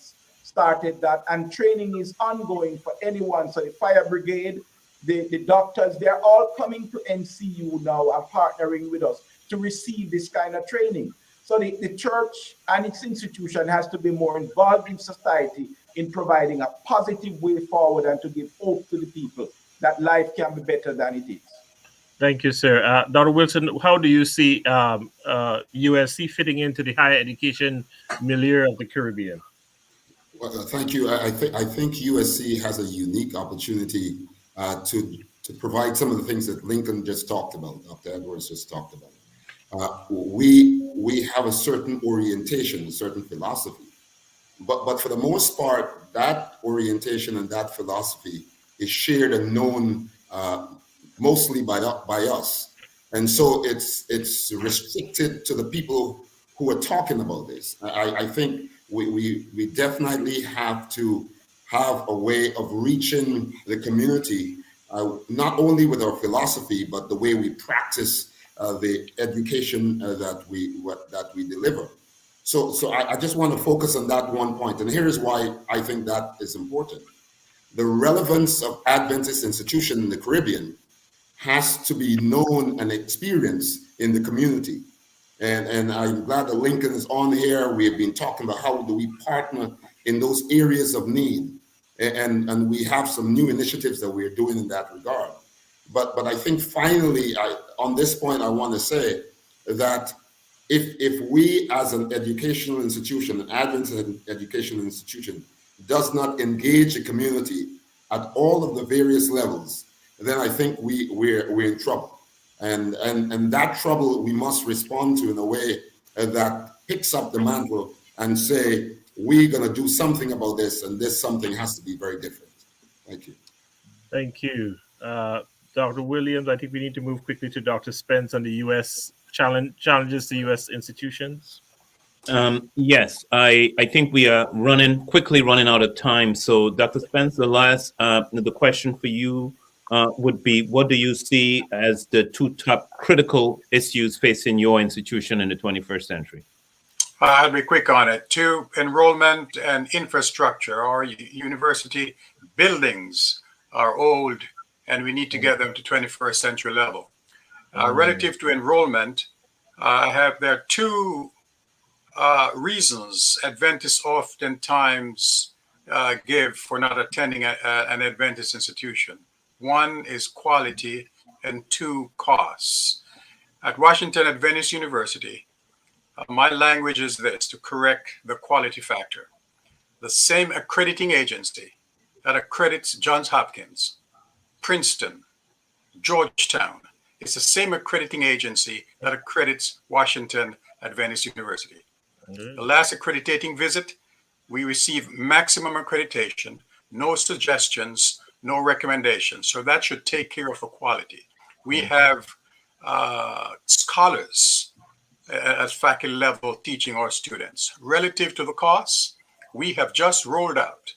started that, and training is ongoing for anyone. So the fire brigade, the doctors, they're all coming to NCU now and partnering with us to receive this kind of training. So the church and its institution has to be more involved in society in providing a positive way forward and to give hope to the people that life can be better than it is. Thank you, sir. Dr. Wilson, how do you see USC fitting into the higher education milieu of the Caribbean? Well, thank you. I think USC has a unique opportunity to provide some of the things that Lincoln just talked about, Dr. Edwards just talked about. We have a certain orientation, a certain philosophy, but for the most part, that orientation and that philosophy is shared and known mostly by us, and so it's restricted to the people who are talking about this. I think we definitely have to have a way of reaching the community, not only with our philosophy, but the way we practice the education that we deliver. So I just want to focus on that one point, and here's why I think that is important. The relevance of Adventist institution in the Caribbean has to be known and experienced in the community. And I'm glad that Lincoln is on here. We have been talking about how do we partner in those areas of need. And we have some new initiatives that we're doing in that regard. But I think finally, on this point, I want to say that if we as an educational institution, an Adventist educational institution, does not engage the community at all of the various levels, then I think we're in trouble. And that trouble we must respond to in a way that picks up the mantle and say, we're going to do something about this, and this something has to be very different. Thank you. Thank you. Dr. Williams, I think we need to move quickly to Dr. Spence on the U.S. challenges to U.S. institutions. Yes, I think we are quickly running out of time. So, Dr. Spence, the question for you would be, what do you see as the two top critical issues facing your institution in the 21st century? I'll be quick on it. 2, enrollment and infrastructure. Our university buildings are old and we need to get them to 21st century level. Relative to enrollment, there are 2 reasons Adventists oftentimes give for not attending an Adventist institution. 1 is quality and 2, costs. At Washington Adventist University, my language is this to correct the quality factor. The same accrediting agency that accredits Johns Hopkins, Princeton, Georgetown, it's the same accrediting agency that accredits Washington Adventist University. The last accrediting visit, we received maximum accreditation, no suggestions, no recommendations. So that should take care of the quality. We have scholars at faculty level teaching our students. Relative to the costs, we have just rolled out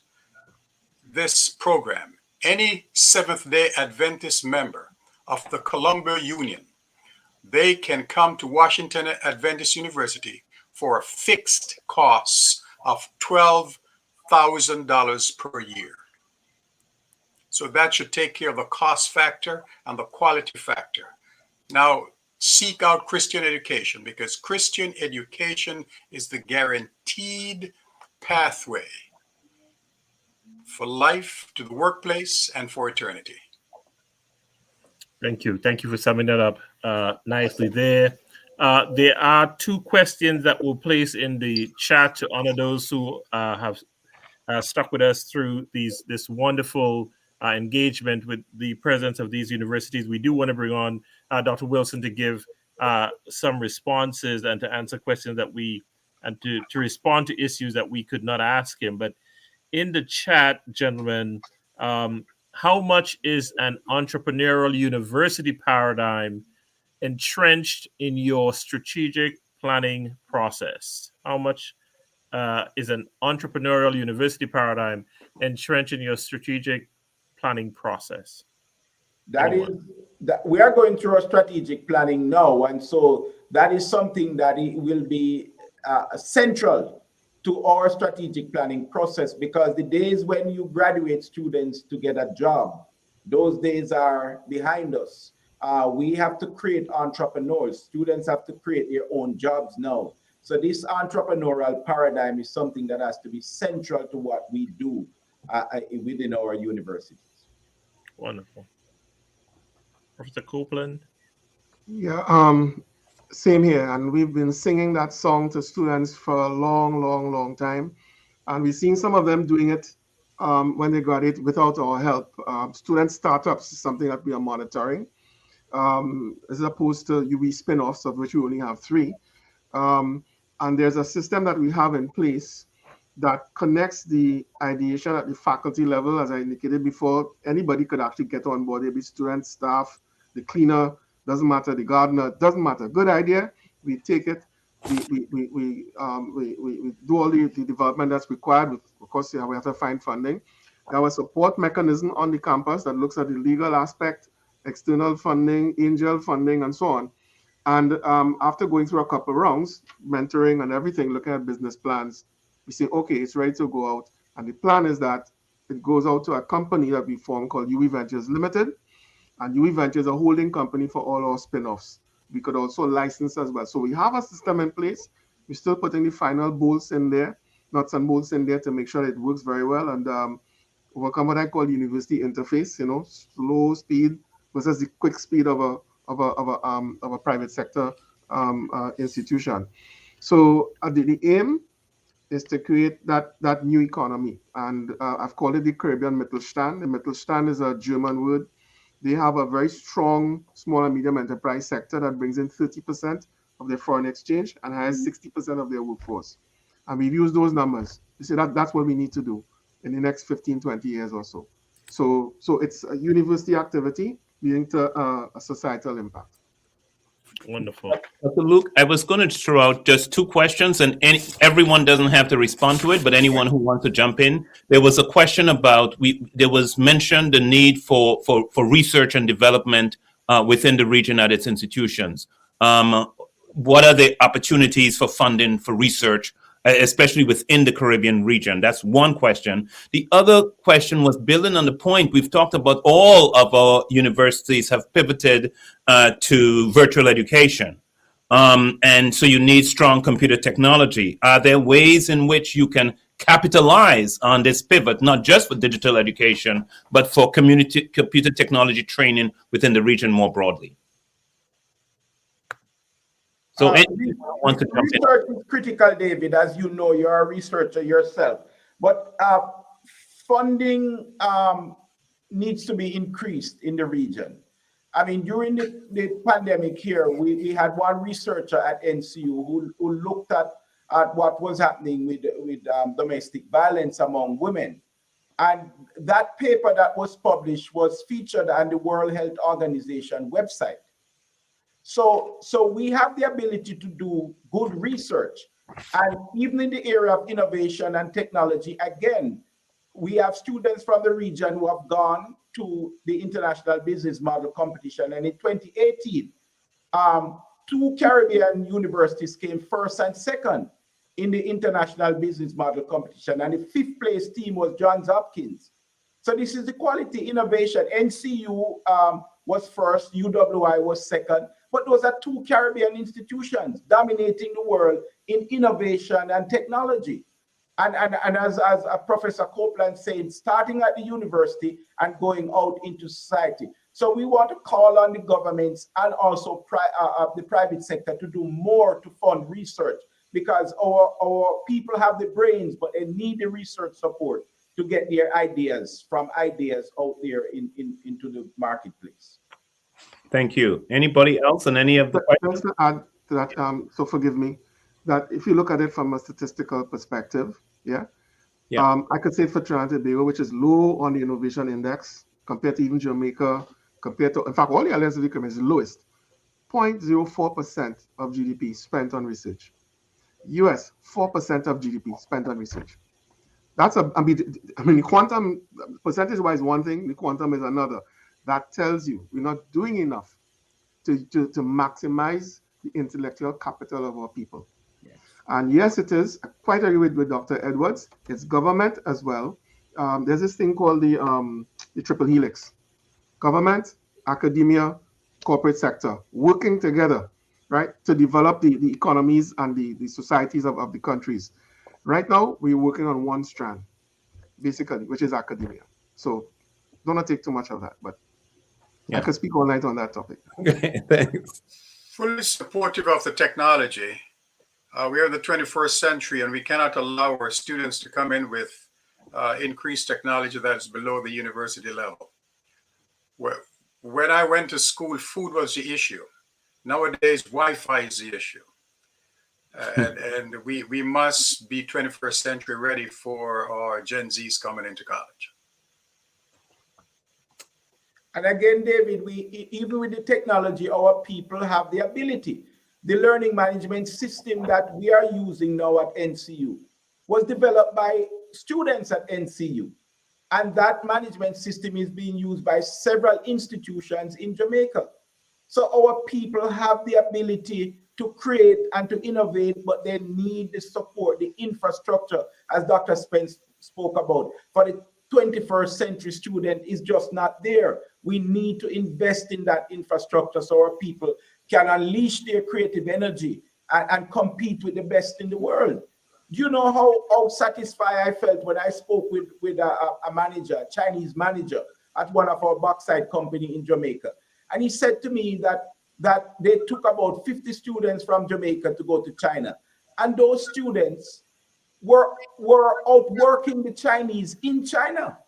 this program. Any Seventh-day Adventist member of the Columbia Union, they can come to Washington Adventist University for a fixed cost of $12,000 per year. So that should take care of the cost factor and the quality factor. Now, seek out Christian education, because Christian education is the guaranteed pathway for life, to the workplace, and for eternity. Thank you. Thank you for summing that up nicely there. There are 2 questions that we'll place in the chat to honor those who have stuck with us through this wonderful engagement with the presidents of these universities. We do want to bring on Dr. Wilson to give some responses and to answer questions that to respond to issues that we could not ask him. But in the chat, gentlemen, how much is an entrepreneurial university paradigm entrenched in your strategic planning process? How much is an entrepreneurial university paradigm entrenched in your strategic planning process? That we are going through a strategic planning now, and so that is something that it will be central to our strategic planning process, because the days when you graduate students to get a job, those days are behind us. We have to create entrepreneurs. Students have to create their own jobs now. So this entrepreneurial paradigm is something that has to be central to what we do within our universities. Wonderful. Professor Copeland? Yeah, same here. And we've been singing that song to students for a long time. And we've seen some of them doing it when they graduate without our help. Student startups is something that we are monitoring, as opposed to UB spin-offs, of which we only have 3. And there's a system that we have in place that connects the ideation at the faculty level. As I indicated before, anybody could actually get on board. There'll be student, staff, the cleaner, doesn't matter, the gardener, doesn't matter. Good idea, we take it, we do all the development that's required. Of course, we have to find funding. There was a support mechanism on the campus that looks at the legal aspect, external funding, angel funding, and so on. And after going through a couple of rounds, mentoring and everything, looking at business plans, we say, okay, it's ready to go out. And the plan is that it goes out to a company that we formed called UE Ventures Limited. And UE Ventures is a holding company for all our spin-offs. We could also license as well. So we have a system in place. We're still putting the final bolts in there, nuts and bolts in there to make sure it works very well. And overcome what I call the university interface, slow speed versus the quick speed of a private sector institution. So the aim is to create that new economy. And I've called it the Caribbean Mittelstand. The Mittelstand is a German word. They have a very strong small and medium enterprise sector that brings in 30% of their foreign exchange and has 60% of their workforce. And we've used those numbers to say that that's what we need to do in the next 15, 20 years or so. So it's a university activity leading to a societal impact. Wonderful. Dr. Luke, I was going to throw out just 2 questions, and everyone doesn't have to respond to it, but anyone who wants to jump in. There was a question about, there was mentioned the need for research and development within the region at its institutions. what are the opportunities for funding for research, especially within the Caribbean region? That's one question. The other question was building on the point we've talked about. All of our universities have pivoted to virtual education. And so you need strong computer technology. Are there ways in which you can capitalize on this pivot, not just for digital education, but for community computer technology training within the region more broadly? So anyone wants to jump in? Research is critical, David. As you know, you're a researcher yourself. But funding needs to be increased in the region. I mean, during the pandemic here, we had one researcher at NCU who looked at what was happening with domestic violence among women. And that paper that was published was featured on the World Health Organization website. So we have the ability to do good research. And even in the area of innovation and technology, again, we have students from the region who have gone to the International Business Model Competition. And in 2018, 2 Caribbean universities came first and second in the International Business Model Competition. And the 5th place team was Johns Hopkins. So this is the quality innovation. NCU was first, UWI was second, but those are 2 Caribbean institutions dominating the world in innovation and technology. And as Professor Copeland said, starting at the university and going out into society. So we want to call on the governments and also the private sector to do more to fund research, because our people have the brains, but they need the research support to get their ideas out there into the marketplace. Thank you. Anybody else on any of the questions? Just to add to that, so forgive me, that if you look at it from a statistical perspective, I could say for Trinidad and Tobago, which is low on the innovation index compared to even Jamaica, compared to, in fact, all the islands of the Caribbean is the lowest. 0.04% of GDP spent on research. US, 4% of GDP spent on research. That's the quantum percentage-wise one thing, the quantum is another. That tells you we're not doing enough to maximize the intellectual capital of our people. Yes. And yes, it is. I quite agree with Dr. Edwards. It's government as well. There's this thing called the triple helix. Government, academia, corporate sector, working together, right, to develop the economies and the societies of the countries. Right now, we're working on one strand, basically, which is academia. So don't want to take too much of that, but I could speak all night on that topic. Okay, thanks. Fully supportive of the technology. We are in the 21st century, and we cannot allow our students to come in with increased technology that is below the university level. When I went to school, food was the issue. Nowadays, Wi-Fi is the issue. And we must be 21st century ready for our Gen Zs coming into college. And again, David, even with the technology, our people have the ability. The learning management system that we are using now at NCU was developed by students at NCU. And that management system is being used by several institutions in Jamaica. So our people have the ability to create and to innovate, but they need the support, the infrastructure, as Dr. Spence spoke about. For the 21st century student is just not there. We need to invest in that infrastructure so our people can unleash their creative energy and compete with the best in the world. Do you know how satisfied I felt when I spoke with a manager, a Chinese manager at one of our bauxite company in Jamaica? And he said to me that they took about 50 students from Jamaica to go to China. And those students were outworking the Chinese in China.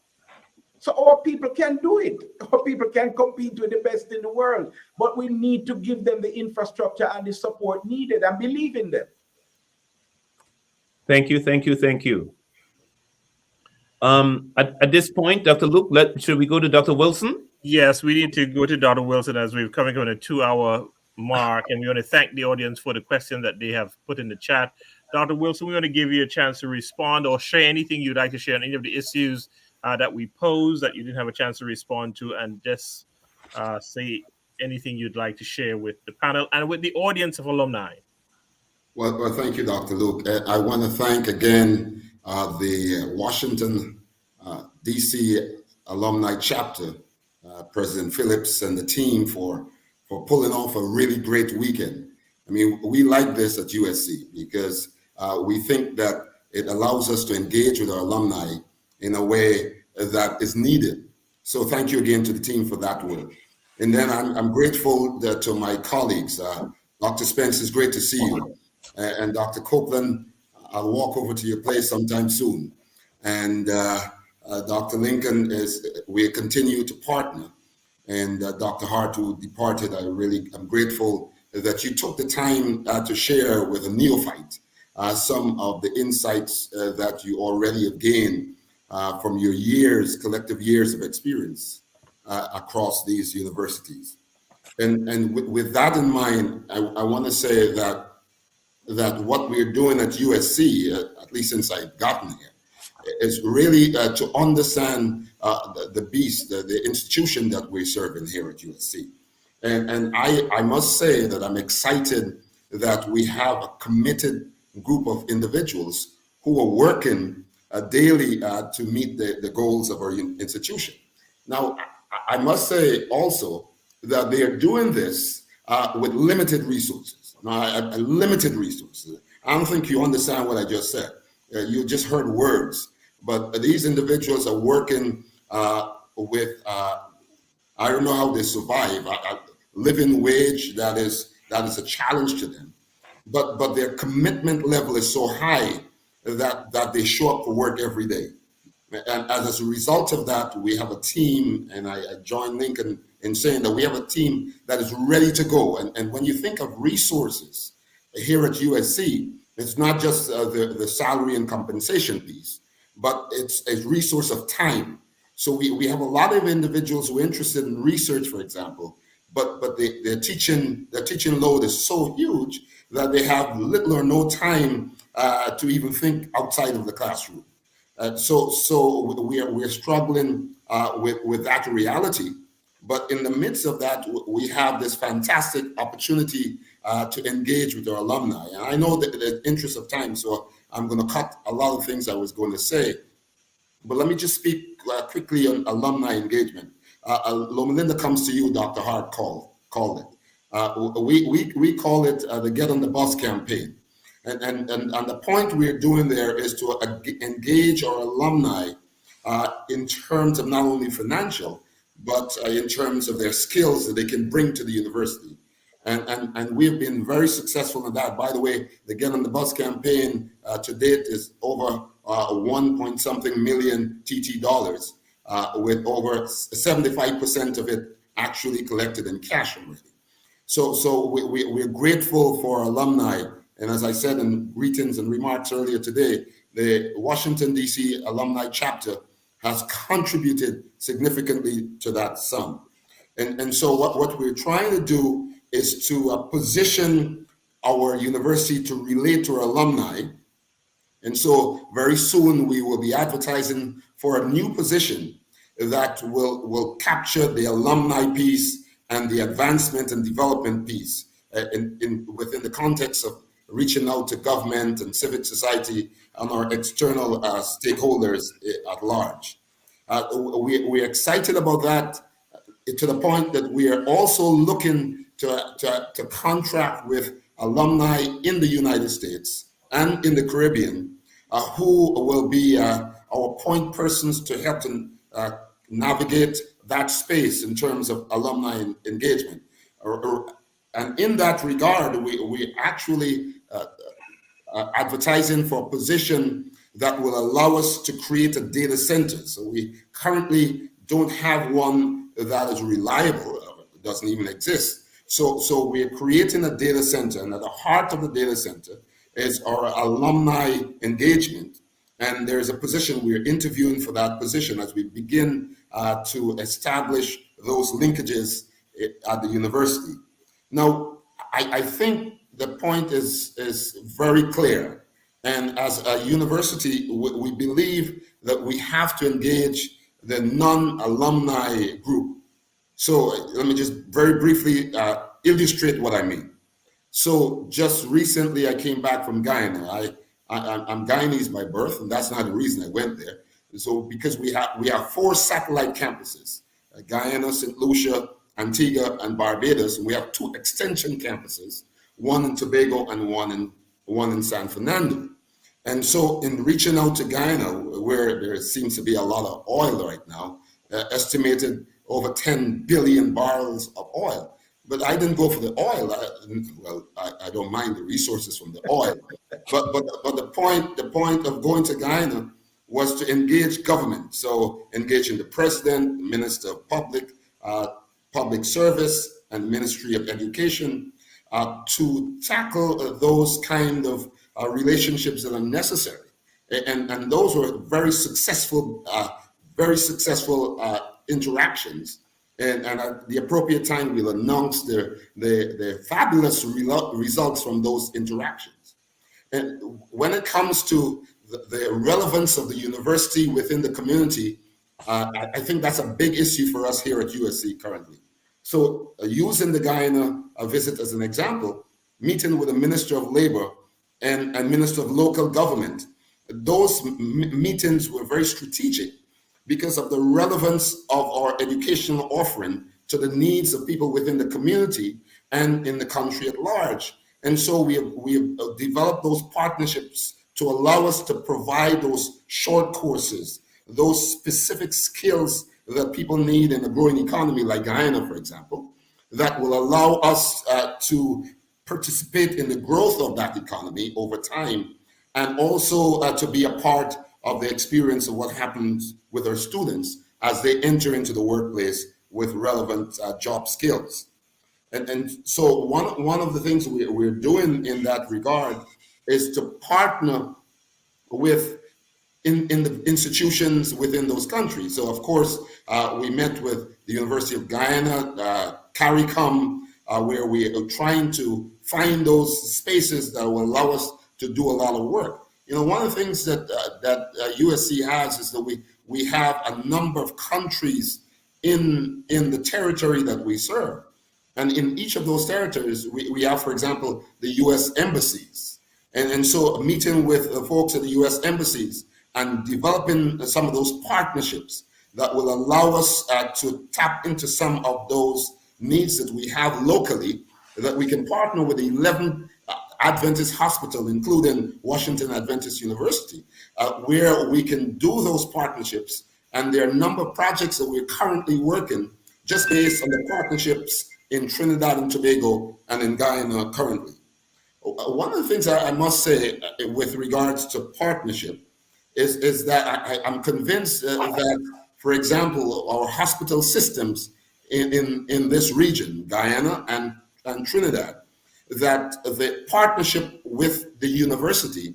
So our people can do it. Our people can compete with the best in the world, but we need to give them the infrastructure and the support needed and believe in them. Thank you, thank you, thank you. At this point, Dr. Luke, should we go to Dr. Wilson? Yes, we need to go to Dr. Wilson as we're coming on a 2-hour mark, and we want to thank the audience for the question that they have put in the chat. Dr. Wilson, we want to give you a chance to respond or share anything you'd like to share on any of the issues that we posed that you didn't have a chance to respond to, and just say anything you'd like to share with the panel and with the audience of alumni. Well, thank you, Dr. Luke. I want to thank again the Washington, D.C. Alumni Chapter, President Phillips and the team for pulling off a really great weekend. I mean, we like this at USC because we think that it allows us to engage with our alumni in a way that is needed. So thank you again to the team for that work. And then I'm grateful to my colleagues. Dr. Spence, it's great to see you. And Dr. Copeland, I'll walk over to your place sometime soon. And Dr. Lincoln, we continue to partner. And Dr. Hart, who departed, I'm grateful that you took the time to share with a neophyte some of the insights that you already have gained from your collective years of experience across these universities. And with that in mind, I want to say that what we're doing at USC, at least since I've gotten here, is really to understand the beast, the institution that we're serving here at USC. And I must say that I'm excited that we have a committed group of individuals who are working daily to meet the goals of our institution. Now, I must say also that they are doing this with limited resources. Now, limited resources. I don't think you understand what I just said. You just heard words, but these individuals are working with, I don't know how they survive, a living wage that is a challenge to them. But their commitment level is so high that they show up for work every day. And as a result of that, we have a team, and I join Lincoln in saying that we have a team that is ready to go. And when you think of resources here at USC, it's not just the salary and compensation piece, but it's a resource of time. So we have a lot of individuals who are interested in research, for example, but their teaching load is so huge that they have little or no time to even think outside of the classroom. So we're struggling with that reality. But in the midst of that, we have this fantastic opportunity to engage with our alumni. And I know that the interest of time, so I'm going to cut a lot of things I was going to say. But let me just speak quickly on alumni engagement. Loma Linda comes to you, Dr. Hart called it. We call it the Get on the Bus campaign. And the point we're doing there is to engage our alumni in terms of not only financial, but in terms of their skills that they can bring to the university. And we've been very successful in that. By the way, the Get on the Bus campaign to date is over 1 million TT dollars, with over 75% of it actually collected in cash already. So we're grateful for our alumni. And as I said in greetings and remarks earlier today, the Washington, D.C. Alumni Chapter has contributed significantly to that sum. And so what we're trying to do is to position our university to relate to our alumni. And so very soon we will be advertising for a new position that will capture the alumni piece and the advancement and development piece within the context of reaching out to government and civic society and our external stakeholders at large. We're excited about that to the point that we are also looking to contract with alumni in the United States and in the Caribbean who will be our point persons to help to navigate that space in terms of alumni engagement. And in that regard, we actually advertising for a position that will allow us to create a data center. So we currently don't have one that is reliable. It doesn't even exist. So we're creating a data center, and at the heart of the data center is our alumni engagement. And there's a position we're interviewing for that position as we begin to establish those linkages at the university. Now, I think the point is very clear. And as a university, we believe that we have to engage the non-alumni group So let me just very briefly illustrate what I mean. So just recently, I came back from Guyana. I'm Guyanese by birth, and that's not the reason I went there. So because we have 4 satellite campuses, Guyana, St. Lucia, Antigua, and Barbados, and we have 2 extension campuses, one in Tobago and one in San Fernando. And so in reaching out to Guyana, where there seems to be a lot of oil right now, estimated over 10 billion barrels of oil. But I didn't go for the oil. I don't mind the resources from the oil. But the point of going to Guyana was to engage government. So engaging the president, the minister of public service, and Ministry of Education to tackle those kind of relationships that are necessary. And those were very successful interactions. And at the appropriate time, we'll announce the fabulous results from those interactions. And when it comes to the relevance of the university within the community, I think that's a big issue for us here at USC currently. So using the Guyana visit as an example, meeting with the Minister of Labor and Minister of Local Government, those meetings were very strategic because of the relevance of our educational offering to the needs of people within the community and in the country at large. And so we have developed those partnerships to allow us to provide those short courses, those specific skills that people need in a growing economy like Guyana, for example, that will allow us to participate in the growth of that economy over time, and also to be a part of the experience of what happens with our students as they enter into the workplace with relevant job skills. And so one of the things we're doing in that regard is to partner with in the institutions within those countries. So of course, we met with the University of Guyana, CARICOM, where we are trying to find those spaces that will allow us to do a lot of work. You know, one of the things that USC has is that we have a number of countries in the territory that we serve. And in each of those territories, we have, for example, the US embassies. And so meeting with the folks at the US embassies and developing some of those partnerships that will allow us to tap into some of those needs that we have locally, that we can partner with 11 Adventist hospital, including Washington Adventist University, where we can do those partnerships. And there are a number of projects that we're currently working just based on the partnerships in Trinidad and Tobago and in Guyana currently. One of the things I must say with regards to partnership is that I'm convinced that, for example, our hospital systems in this region, Guyana and Trinidad, that the partnership with the university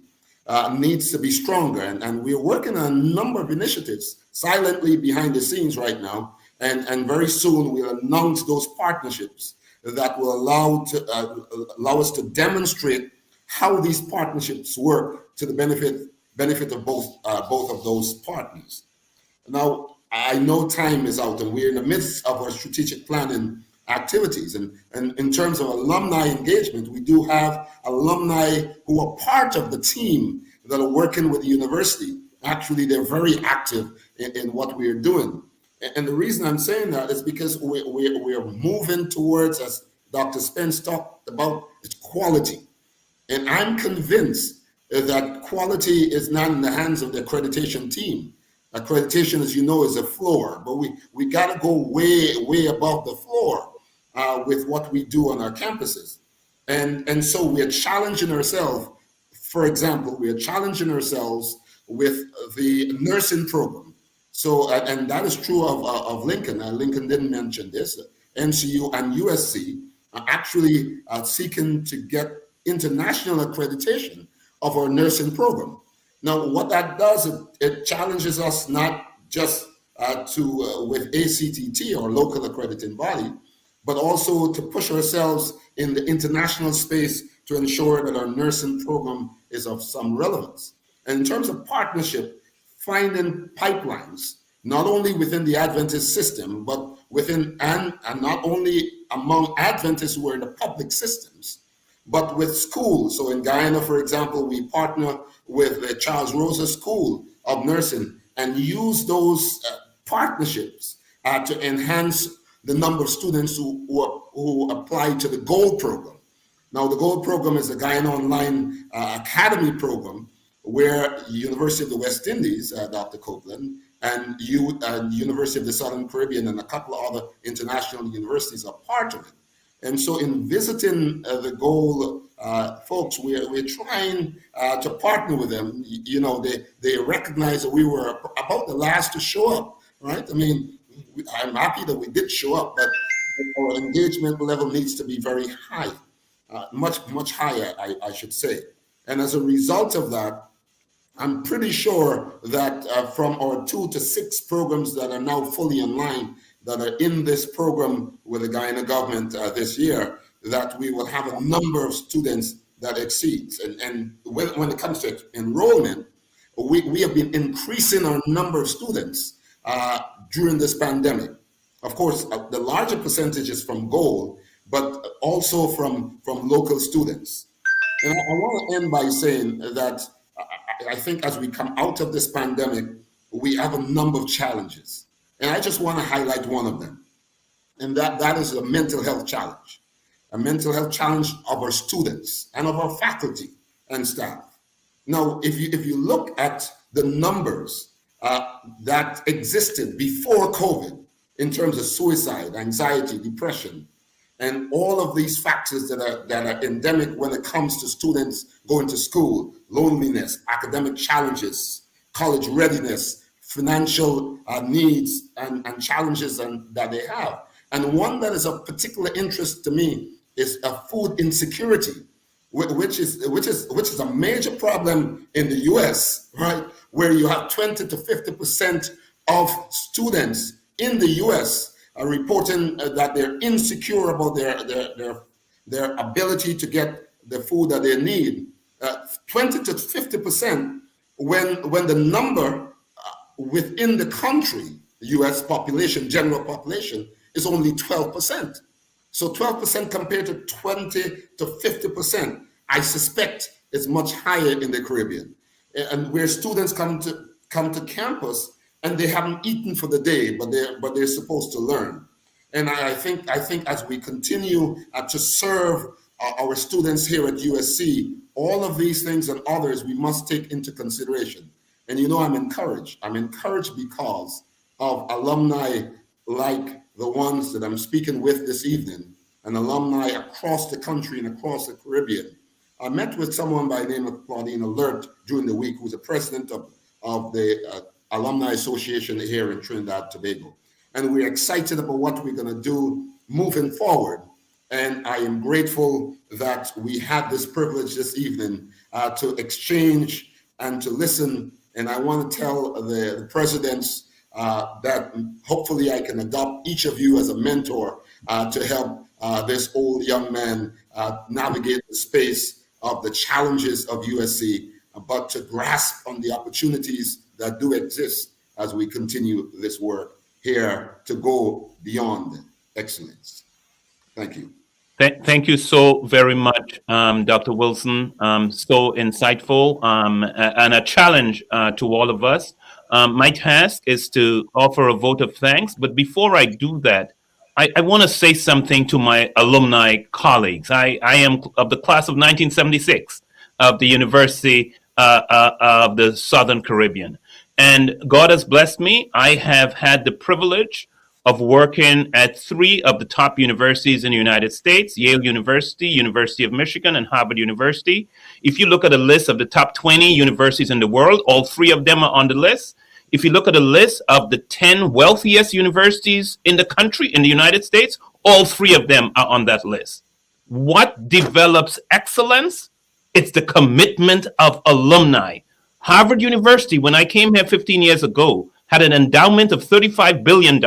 needs to be stronger. And we're working on a number of initiatives silently behind the scenes right now. And very soon we'll announce those partnerships that will allow us to demonstrate how these partnerships work to the benefit of both of those partners. Now, I know time is out and we're in the midst of our strategic planning activities. And in terms of alumni engagement, we do have alumni who are part of the team that are working with the university. Actually, they're very active in what we are doing. And the reason I'm saying that is because we're moving towards, as Dr. Spence talked about, it's quality. And I'm convinced that quality is not in the hands of the accreditation team. Accreditation, as you know, is a floor, but we got to go way above the floor with what we do on our campuses. And so we're challenging ourselves. For example, we are challenging ourselves with the nursing program. So, and that is true of Lincoln. Lincoln didn't mention this. NCU and USC are actually seeking to get international accreditation of our nursing program. Now, what that does, it challenges us not just with ACTT, or local accrediting body, but also to push ourselves in the international space to ensure that our nursing program is of some relevance. And in terms of partnership, finding pipelines, not only within the Adventist system, but within, and not only among Adventists who are in the public systems, but with schools. So in Guyana, for example, we partner with the Charles Rosa School of Nursing and use those partnerships to enhance the number of students who apply to the GOLD program. Now, the GOLD program is a Guyana Online Academy program where University of the West Indies, Dr. Copeland, and University of the Southern Caribbean and a couple of other international universities are part of it. And so in visiting the GOLD folks, we're trying to partner with them. You know, they recognize that we were about the last to show up, right? I mean, I'm happy that we did show up, but our engagement level needs to be very high, much higher, I should say. And as a result of that, I'm pretty sure that from our 2 to 6 programs that are now fully online, that are in this program with the Guyana government this year, that we will have a number of students that exceeds. And when it comes to enrollment, we have been increasing our number of students during this pandemic. Of course, the larger percentage is from GOLD, but also from local students. And I want to end by saying that I think as we come out of this pandemic, we have a number of challenges. And I just want to highlight one of them. And that is a mental health challenge. A mental health challenge of our students and of our faculty and staff. Now, if you look at the numbers that existed before COVID in terms of suicide, anxiety, depression, and all of these factors that are endemic when it comes to students going to school, loneliness, academic challenges, college readiness, financial needs and challenges that they have. And one that is of particular interest to me is food insecurity, which is a major problem in the U.S., right? Where you have 20 to 50% of students in the U.S. are reporting that they're insecure about their ability to get the food that they need. 20 to 50% when the number within the country, the U.S. population, general population, is only 12%. So 12% compared to 20 to 50%, I suspect is much higher in the Caribbean. And where students come to campus and they haven't eaten for the day, but they're supposed to learn. And I think as we continue to serve our students here at USC, all of these things and others we must take into consideration. And you know, I'm encouraged. I'm encouraged because of alumni like the ones that I'm speaking with this evening, and alumni across the country and across the Caribbean. I met with someone by the name of Claudine Alert during the week, who's the president of the Alumni Association here in Trinidad and Tobago. And we're excited about what we're going to do moving forward. And I am grateful that we had this privilege this evening to exchange and to listen. And I want to tell the presidents that hopefully I can adopt each of you as a mentor to help this old young man navigate the space of the challenges of USC, but to grasp on the opportunities that do exist as we continue this work here to go beyond excellence. Thank you. Thank you so very much, Dr. Wilson. So insightful and a challenge to all of us. My task is to offer a vote of thanks. But before I do that, I want to say something to my alumni colleagues. I am of the class of 1976 of the University of the Southern Caribbean. And God has blessed me. I have had the privilege of working at 3 of the top universities in the United States, Yale University, University of Michigan, and Harvard University. If you look at a list of the top 20 universities in the world, all 3 of them are on the list. If you look at a list of the 10 wealthiest universities in the country, in the United States, all 3 of them are on that list. What develops excellence? It's the commitment of alumni. Harvard University, when I came here 15 years ago, had an endowment of $35 billion.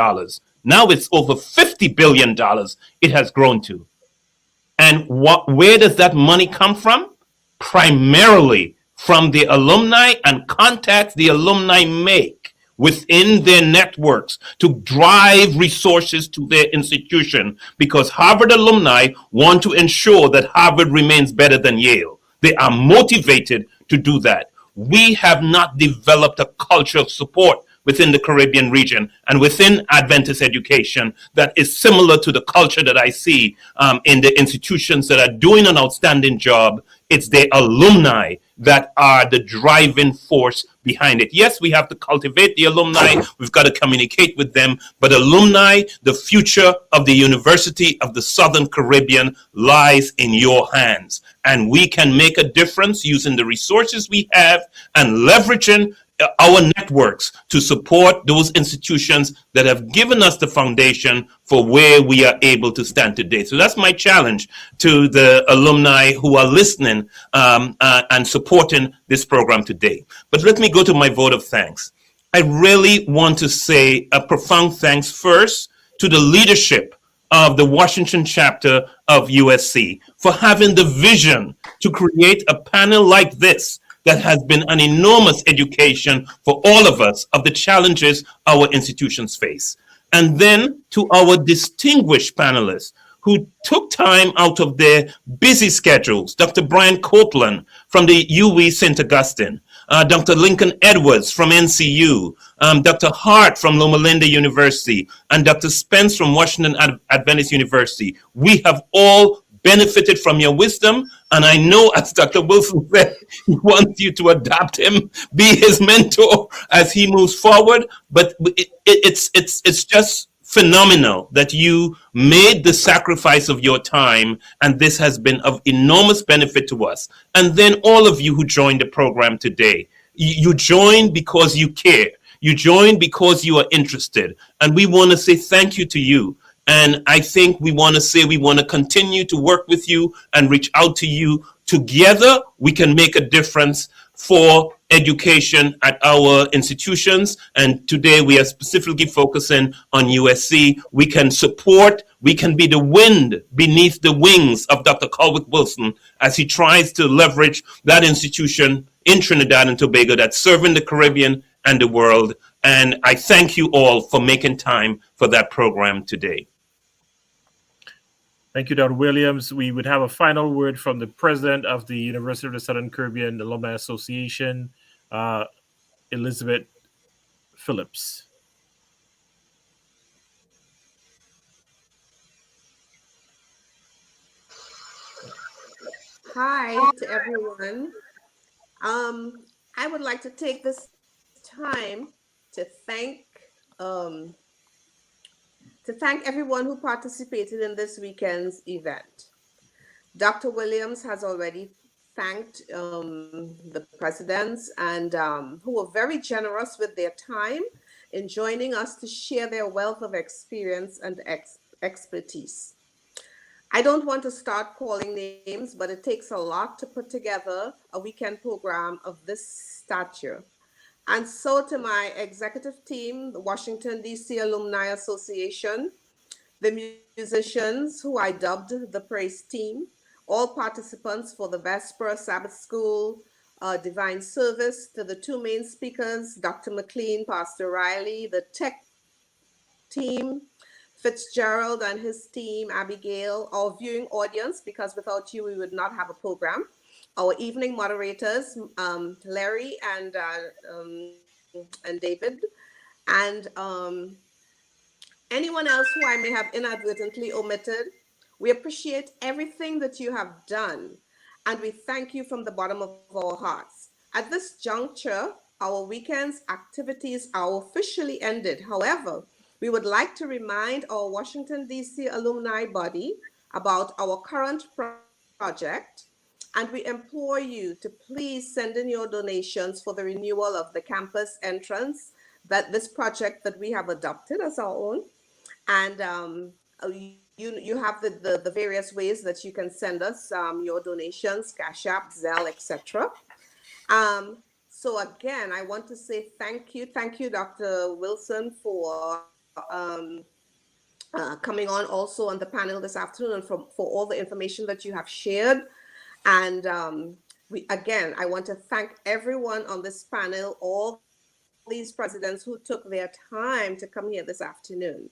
Now it's over $50 billion it has grown to. And where does that money come from? Primarily from the alumni and contacts the alumni make within their networks to drive resources to their institution, because Harvard alumni want to ensure that Harvard remains better than Yale. They are motivated to do that. We have not developed a culture of support within the Caribbean region and within Adventist education that is similar to the culture that I see in the institutions that are doing an outstanding job. It's the alumni that are the driving force behind it. Yes, we have to cultivate the alumni. We've got to communicate with them. But alumni, the future of the University of the Southern Caribbean lies in your hands. And we can make a difference using the resources we have and leveraging our networks to support those institutions that have given us the foundation for where we are able to stand today. So that's my challenge to the alumni who are listening and supporting this program today. But let me go to my vote of thanks. I really want to say a profound thanks first to the leadership of the Washington chapter of USC for having the vision to create a panel like this that has been an enormous education for all of us of the challenges our institutions face. And then to our distinguished panelists who took time out of their busy schedules, Dr. Brian Copeland from the UWI St. Augustine, Dr. Lincoln Edwards from NCU, Dr. Hart from Loma Linda University, and Dr. Spence from Washington Adventist University. We have all benefited from your wisdom, and I know, as Dr. Wilson said, he wants you to adopt him, be his mentor as he moves forward. But it's just phenomenal that you made the sacrifice of your time, and this has been of enormous benefit to us. And then all of you who joined the program today, you joined because you care. You joined because you are interested, and we want to say thank you to you. And I think we want to say we want to continue to work with you and reach out to you. Together, we can make a difference for education at our institutions. And today we are specifically focusing on USC. We can support, we can be the wind beneath the wings of Dr. Colwick Wilson as he tries to leverage that institution in Trinidad and Tobago that's serving the Caribbean and the world. And I thank you all for making time for that program today. Thank you, Dr. Williams. We would have a final word from the president of the University of the Southern Caribbean Alumni Association, Elizabeth Phillips. Hi to everyone. I would like to take this time to thank everyone who participated in this weekend's event. Dr. Williams has already thanked the presidents and who were very generous with their time in joining us to share their wealth of experience and expertise. I don't want to start calling names, but it takes a lot to put together a weekend program of this stature. And so to my executive team, the Washington, D.C. Alumni Association, the musicians who I dubbed the Praise Team, all participants for the Vesper Sabbath School Divine Service, to the two main speakers, Dr. McLean, Pastor Riley, the tech team, Fitzgerald and his team, Abigail, our viewing audience, because without you, we would not have a program. Our evening moderators, Larry and David, and anyone else who I may have inadvertently omitted. We appreciate everything that you have done, and we thank you from the bottom of our hearts. At this juncture, our weekend's activities are officially ended. However, we would like to remind our Washington, D.C. alumni body about our current project, and we implore you to please send in your donations for the renewal of the campus entrance, that this project that we have adopted as our own. And you have the various ways that you can send us your donations, Cash App, Zelle, etc. So again, I want to say thank you. Thank you, Dr. Wilson, for coming on also on the panel this afternoon, and for all the information that you have shared. And I want to thank everyone on this panel, all these presidents who took their time to come here this afternoon,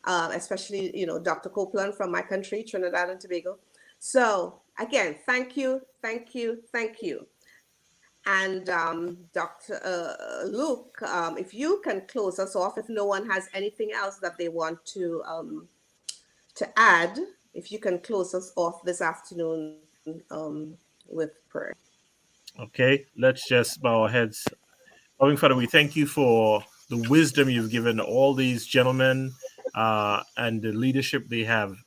especially, Dr. Copeland from my country, Trinidad and Tobago. So again, thank you, thank you, thank you. And Dr. Luke, if you can close us off, if no one has anything else that they want to add, if you can close us off this afternoon with prayer. Okay, let's just bow our heads. Loving Father, we thank you for the wisdom you've given all these gentlemen and the leadership they have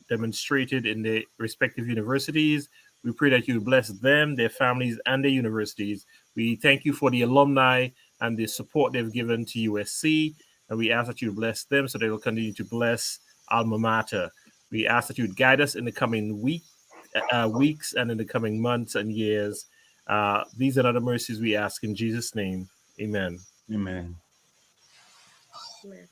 demonstrated in their respective universities. We pray that you bless them, their families, and their universities. We thank you for the alumni and the support they've given to USC, and we ask that you bless them so they will continue to bless Alma Mater. We ask that you would guide us in the coming weeks and in the coming months and years. These are the mercies we ask in Jesus' name. Amen. Amen. Amen.